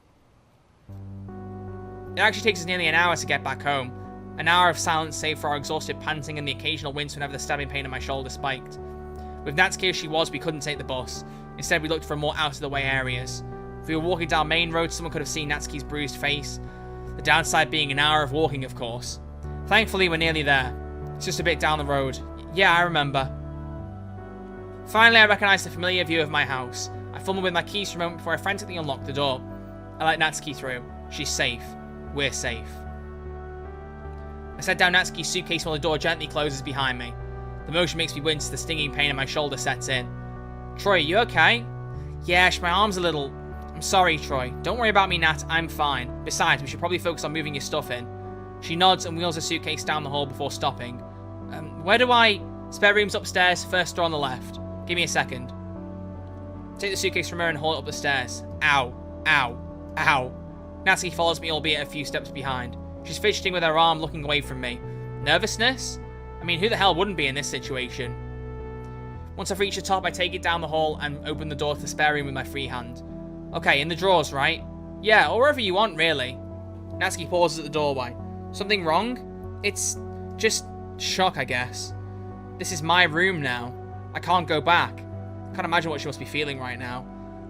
It actually takes us nearly an hour to get back home. An hour of silence save for our exhausted panting and the occasional wince whenever the stabbing pain in my shoulder spiked. With Natsuki as she was, we couldn't take the bus. Instead, we looked for more out-of-the-way areas. If we were walking down main road, someone could have seen Natsuki's bruised face. The downside being an hour of walking, of course. Thankfully, we're nearly there. It's just a bit down the road. Yeah, I remember. Finally, I recognize the familiar view of my house. I fumble with my keys for a moment before I frantically unlock the door. I let Natsuki through. She's safe. We're safe. I set down Natsuki's suitcase while the door gently closes behind me. The motion makes me wince, the stinging pain in my shoulder sets in. Troy, you okay? Yeah, my arm's a little... I'm sorry, Troy. Don't worry about me, Nat. I'm fine. Besides, we should probably focus on moving your stuff in. She nods and wheels her suitcase down the hall before stopping. Where do I... Spare room's upstairs, first door on the left. Give me a second. Take the suitcase from her and haul it up the stairs. Ow. Ow. Ow. Natsuki follows me, albeit a few steps behind. She's fidgeting with her arm, looking away from me. Nervousness? I mean, who the hell wouldn't be in this situation? Once I've reached the top, I take it down the hall and open the door to the spare room with my free hand. Okay, in the drawers, right? Yeah, or wherever you want, really. Natsuki pauses at the doorway. Something wrong? It's just shock, I guess. This is my room now. I can't go back. I can't imagine what she must be feeling right now.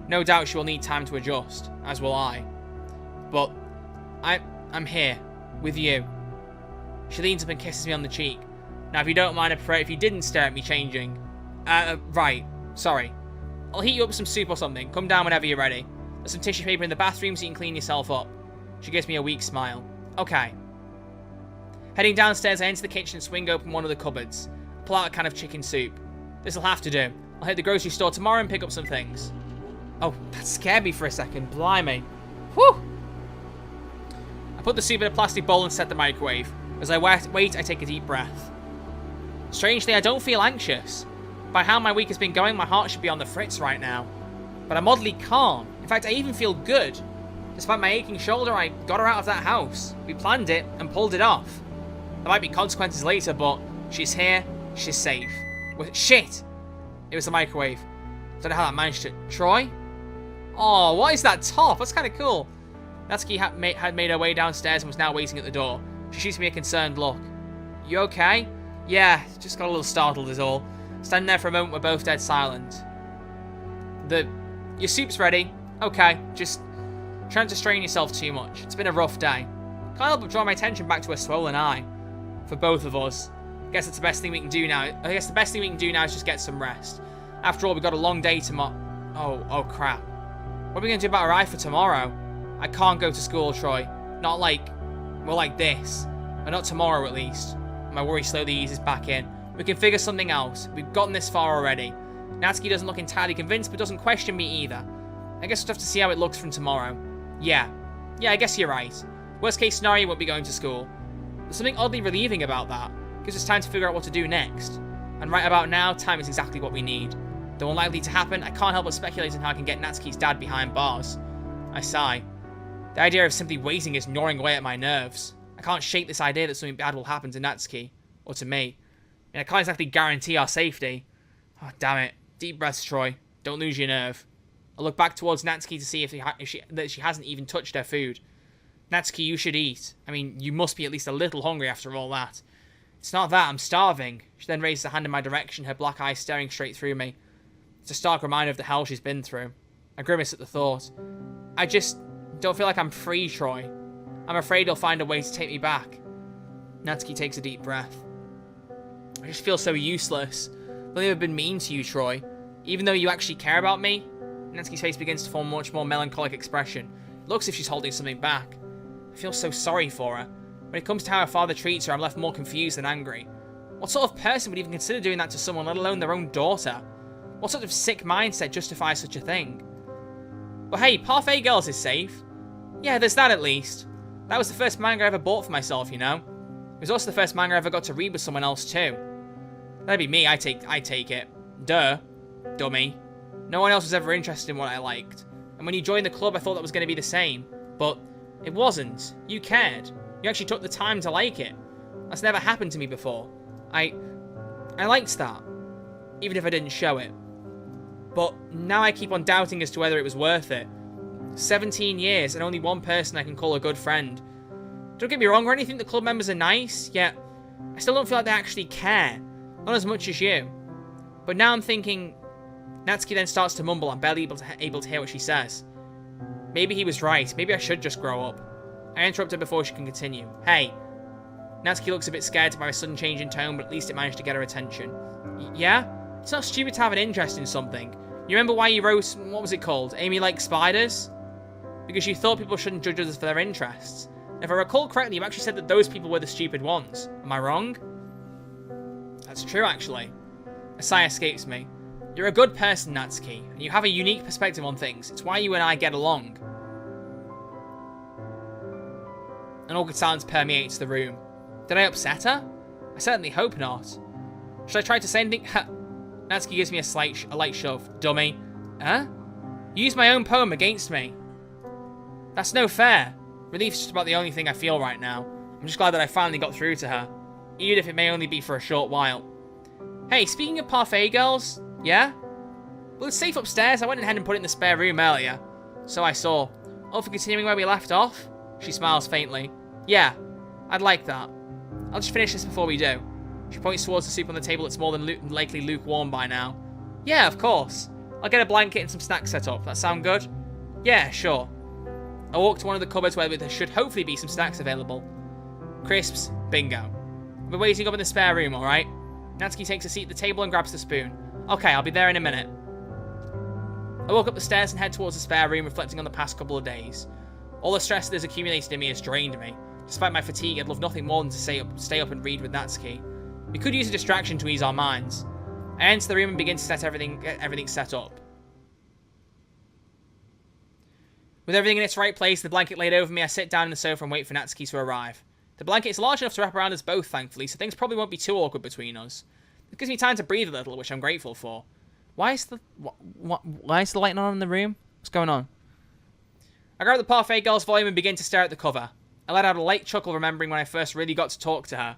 No doubt she will need time to adjust, as will I. But I'm here, with you. She leans up and kisses me on the cheek. Now, if you don't mind, I prefer if you didn't stare at me changing. Right. Sorry. I'll heat you up with some soup or something. Come down whenever you're ready. There's some tissue paper in the bathroom so you can clean yourself up. She gives me a weak smile. Okay. Heading downstairs, I enter the kitchen and swing open one of the cupboards. I pull out a can of chicken soup. This'll have to do. I'll hit the grocery store tomorrow and pick up some things. Oh, that scared me for a second. Blimey. Whew! I put the soup in a plastic bowl and set the microwave. As I wait, I take a deep breath. Strangely, I don't feel anxious. By how my week has been going, my heart should be on the fritz right now. But I'm oddly calm. In fact, I even feel good. Despite my aching shoulder, I got her out of that house. We planned it and pulled it off. There might be consequences later, but she's here, she's safe. Shit! It was the microwave. Don't know how that managed to... Troy? Oh, what is that top? That's kind of cool. Natsuki had made her way downstairs and was now waiting at the door. She shoots me a concerned look. You okay? Yeah, just got a little startled is all. Standing there for a moment, we're both dead silent. Your soup's ready. Okay, just trying to strain yourself too much. It's been a rough day. Can't help but draw my attention back to a swollen eye. For both of us. I guess it's the best thing we can do now. I guess the best thing we can do now is just get some rest. After all, we've got a long day tomorrow. Oh crap. What are we going to do about our eye for tomorrow? I can't go to school, Troy. Not like More like this. But not tomorrow, at least. My worry slowly eases back in. We can figure something out. We've gotten this far already. Natsuki doesn't look entirely convinced, but doesn't question me either. I guess we'll have to see how it looks from tomorrow. Yeah, I guess you're right. Worst case scenario, you won't be going to school. There's something oddly relieving about that. Gives us time to figure out what to do next. And right about now, time is exactly what we need. Though unlikely to happen, I can't help but speculate on how I can get Natsuki's dad behind bars. I sigh. The idea of simply waiting is gnawing away at my nerves. I can't shake this idea that something bad will happen to Natsuki. Or to me. And I can't exactly guarantee our safety. Oh, damn it. Deep breaths, Troy. Don't lose your nerve. I look back towards Natsuki to see if she hasn't even touched her food. Natsuki, you should eat. I mean, you must be at least a little hungry after all that. It's not that, I'm starving. She then raises a hand in my direction, her black eyes staring straight through me. It's a stark reminder of the hell she's been through. I grimace at the thought. I just don't feel like I'm free, Troy. I'm afraid he'll find a way to take me back. Natsuki takes a deep breath. I just feel so useless. I've never been mean to you, Troy. Even though you actually care about me. Natsuki's face begins to form a much more melancholic expression. It looks as if she's holding something back. I feel so sorry for her. When it comes to how her father treats her, I'm left more confused than angry. What sort of person would even consider doing that to someone, let alone their own daughter? What sort of sick mindset justifies such a thing? But hey, Parfait Girls is safe. Yeah, there's that at least. That was the first manga I ever bought for myself, you know? It was also the first manga I ever got to read with someone else too. That'd be me, I take it. Duh. Dummy. No one else was ever interested in what I liked. And when you joined the club, I thought that was going to be the same. But it wasn't. You cared. You actually took the time to like it. That's never happened to me before. I liked that. Even if I didn't show it. But now I keep on doubting as to whether it was worth it. 17 years and only one person I can call a good friend. Don't get me wrong, or anything, the club members are nice, yet I still don't feel like they actually care. Not as much as you. But now I'm thinking... Natsuki then starts to mumble. I'm barely able to hear what she says. Maybe he was right. Maybe I should just grow up. I interrupt her before she can continue. Hey. Natsuki looks a bit scared by my sudden change in tone, but at least it managed to get her attention. Yeah? It's not stupid to have an interest in something. You remember why you wrote, what was it called? Amy Likes Spiders? Because you thought people shouldn't judge others for their interests. If I recall correctly, you actually said that those people were the stupid ones. Am I wrong? That's true, actually. A sigh escapes me. You're a good person, Natsuki, and you have a unique perspective on things. It's why you and I get along. An awkward silence permeates the room. Did I upset her? I certainly hope not. Should I try to say anything? Natsuki gives me a light shove. Dummy. Huh? You used my own poem against me. That's no fair. Relief's just about the only thing I feel right now. I'm just glad that I finally got through to her. Even if it may only be for a short while. Hey, speaking of Parfait Girls... Yeah? Well, it's safe upstairs. I went ahead and put it in the spare room earlier. So I saw. Oh, for continuing where we left off? She smiles faintly. Yeah, I'd like that. I'll just finish this before we do. She points towards the soup on the table that's more than likely lukewarm by now. Yeah, of course. I'll get a blanket and some snacks set up. That sound good? Yeah, sure. I walk to one of the cupboards where there should hopefully be some snacks available. Crisps, bingo. We're waiting up in the spare room, alright? Natsuki takes a seat at the table and grabs the spoon. Okay, I'll be there in a minute. I walk up the stairs and head towards the spare room, reflecting on the past couple of days. All the stress that has accumulated in me has drained me. Despite my fatigue, I'd love nothing more than to stay up and read with Natsuki. We could use a distraction to ease our minds. I enter the room and begin to get everything set up. With everything in its right place, the blanket laid over me, I sit down on the sofa and wait for Natsuki to arrive. The blanket is large enough to wrap around us both, thankfully, so things probably won't be too awkward between us. It gives me time to breathe a little, which I'm grateful for. Why is the light not on in the room? What's going on? I grab the Parfait Girls volume and begin to stare at the cover. I let out a light chuckle, remembering when I first really got to talk to her.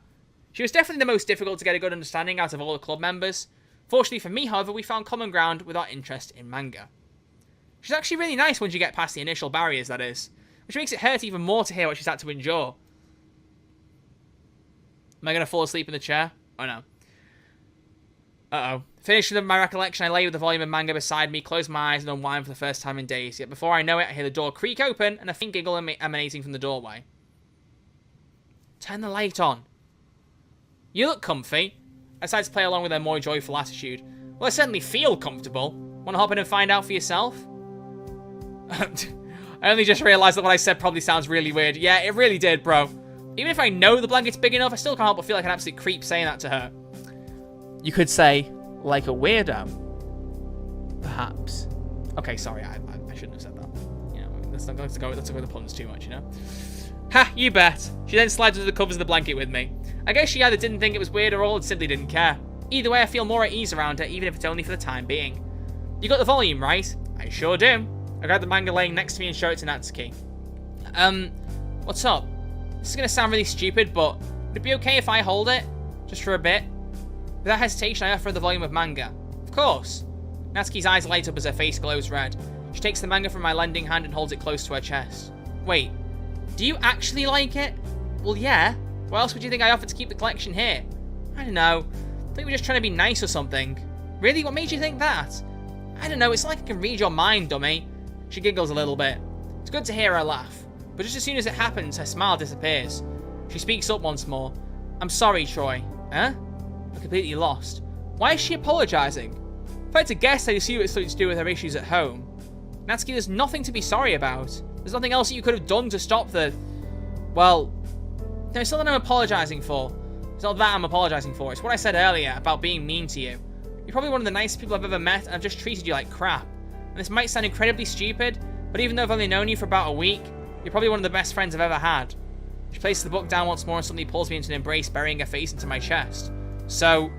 She was definitely the most difficult to get a good understanding out of all the club members. Fortunately for me, however, we found common ground with our interest in manga. She's actually really nice once you get past the initial barriers, that is. Which makes it hurt even more to hear what she's had to endure. Am I going to fall asleep in the chair? Oh no. Uh-oh. Finished with my recollection, I lay with the volume of manga beside me, close my eyes and unwind for the first time in days. Yet before I know it, I hear the door creak open and a faint giggle emanating from the doorway. Turn the light on. You look comfy. I decided to play along with her more joyful attitude. Well, I certainly feel comfortable. Want to hop in and find out for yourself? I only just realised that what I said probably sounds really weird. Yeah, it really did, bro. Even if I know the blanket's big enough, I still can't help but feel like an absolute creep saying that to her. You could say, like a weirdo. Perhaps. Okay, sorry, I shouldn't have said that. You know, let's not go with the puns too much, you know? Ha, you bet. She then slides under the covers of the blanket with me. I guess she either didn't think it was weird or all, and simply didn't care. Either way, I feel more at ease around her, even if it's only for the time being. You got the volume, right? I sure do. I grab the manga laying next to me and show it to Natsuki. What's up? This is gonna sound really stupid, but would it be okay if I hold it? Just for a bit? Without hesitation, I offer her the volume of manga. Of course. Natsuki's eyes light up as her face glows red. She takes the manga from my lending hand and holds it close to her chest. Wait, do you actually like it? Well, yeah. Why else would you think I offered to keep the collection here? I don't know. I think we're just trying to be nice or something. Really? What made you think that? I don't know. It's like I can read your mind, dummy. She giggles a little bit. It's good to hear her laugh. But just as soon as it happens, her smile disappears. She speaks up once more. I'm sorry, Troy. Huh? I'm completely lost. Why is she apologizing? If I had to guess, I'd assume it's something to do with her issues at home. Natsuki, there's nothing to be sorry about. There's nothing else that you could have done to stop the... Well... No, it's not that I'm apologizing for. It's not that I'm apologizing for. It's what I said earlier about being mean to you. You're probably one of the nicest people I've ever met, and I've just treated you like crap. And this might sound incredibly stupid, but even though I've only known you for about a week, you're probably one of the best friends I've ever had. She places the book down once more and suddenly pulls me into an embrace, burying her face into my chest. So,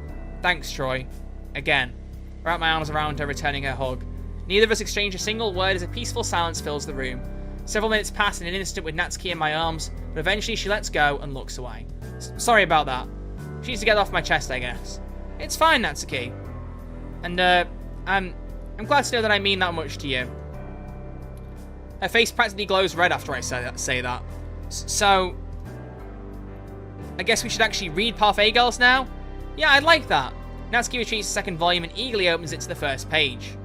thanks, Troy. Again. I wrap my arms around her, returning her hug. Neither of us exchange a single word as a peaceful silence fills the room. Several minutes pass in an instant with Natsuki in my arms, but eventually she lets go and looks away. Sorry about that. She needs to get off my chest, I guess. It's fine, Natsuki. And, I'm glad to know that I mean that much to you. Her face practically glows red after I say that. So, I guess we should actually read Parfait Girls now? Yeah, I'd like that. Natsuki retrieves the second volume and eagerly opens it to the first page.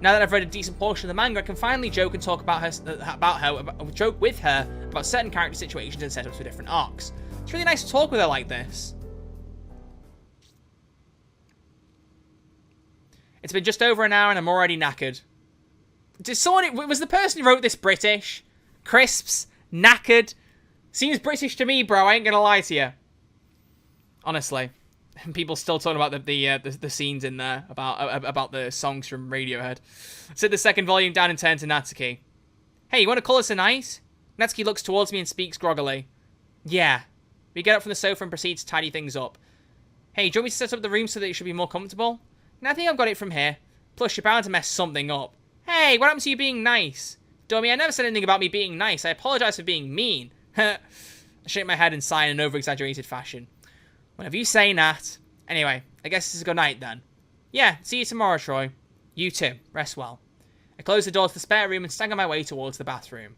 Now that I've read a decent portion of the manga, I can finally joke and talk joke with her about certain character situations and setups for different arcs. It's really nice to talk with her like this. It's been just over an hour and I'm already knackered. Was the person who wrote this British? Crisps? Knackered? Seems British to me, bro. I ain't gonna lie to you. Honestly. And people still talking about the scenes in there, about the songs from Radiohead. Sit the second volume down and turn to Natsuki. Hey, you want to call us a night? Natsuki looks towards me and speaks groggily. Yeah. We get up from the sofa and proceed to tidy things up. Hey, do you want me to set up the room so that it should be more comfortable? No, I think I've got it from here. Plus, you're bound to mess something up. Hey, what happened to you being nice? Dummy, I never said anything about me being nice. I apologize for being mean. I shake my head and sigh in an over-exaggerated fashion. Whatever you say, Nat. Anyway, I guess this is a good night then. Yeah, see you tomorrow, Troy. You too. Rest well. I close the door to the spare room and stagger my way towards the bathroom.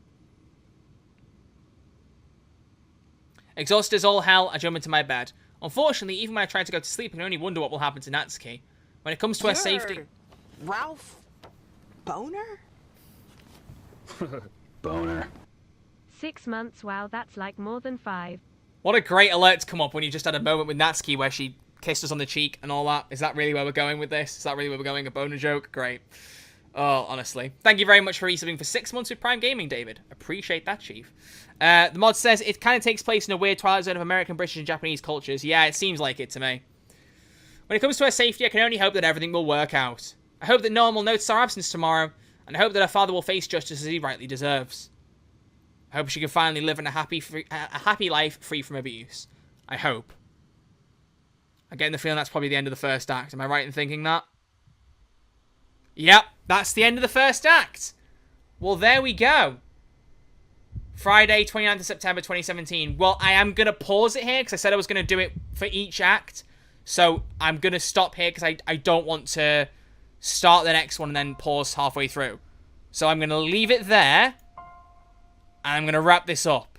Exhausted as all hell, I jump into my bed. Unfortunately, even when I try to go to sleep, I can only wonder what will happen to Natsuki. When it comes to her safety... Ralph... Boner? Boner. 6 months, wow, that's like more than 5. What a great alert to come up when you just had a moment with Natsuki where she kissed us on the cheek and all that. Is that really where we're going with this? Is that really where we're going? A boner joke? Great. Oh, honestly. Thank you very much for resubbing for 6 months with Prime Gaming, David. Appreciate that, Chief. The mod says it kind of takes place in a weird twilight zone of American, British, and Japanese cultures. Yeah, it seems like it to me. When it comes to her safety, I can only hope that everything will work out. I hope that no one will notice our absence tomorrow, and I hope that her father will face justice as he rightly deserves. I hope she can finally live in a happy life free from abuse. I hope. I'm getting the feeling that's probably the end of the first act. Am I right in thinking that? Yep, that's the end of the first act. Well, there we go. Friday, 29th of September 2017. Well, I am going to pause it here because I said I was going to do it for each act. So I'm going to stop here because I don't want to start the next one and then pause halfway through. So I'm going to leave it there. And I'm going to wrap this up.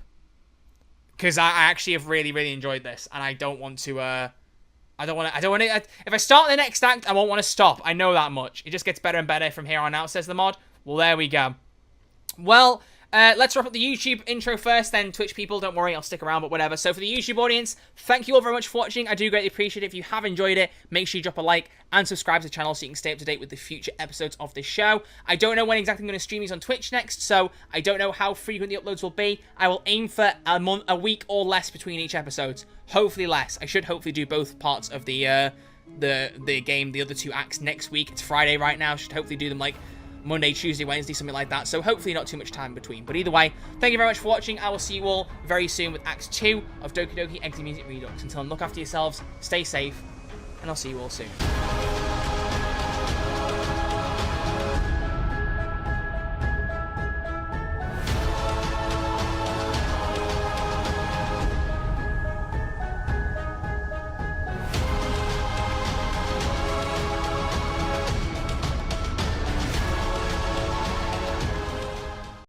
Because I actually have really, really enjoyed this. And I don't want to, I don't want to, if I start the next act, I won't want to stop. I know that much. It just gets better and better from here on out, says the mod. Well, there we go. Well, Let's wrap up the YouTube intro first, then Twitch people, don't worry, I'll stick around, but whatever. So for the YouTube audience, thank you all very much for watching. I do greatly appreciate it. If you have enjoyed it, make sure you drop a like and subscribe to the channel so you can stay up to date with the future episodes of this show. I don't know when exactly I'm going to stream these on Twitch next, so I don't know how frequent the uploads will be. I will aim for a week or less between each episode. Hopefully less. I should hopefully do both parts of the game, the other 2 acts next week. It's Friday right now. Should hopefully do them like Monday, Tuesday, Wednesday, something like that. So hopefully not too much time between. But either way, thank you very much for watching. I will see you all very soon with Act 2 of Doki Doki Exit Music Redux. Until then, look after yourselves, stay safe, and I'll see you all soon.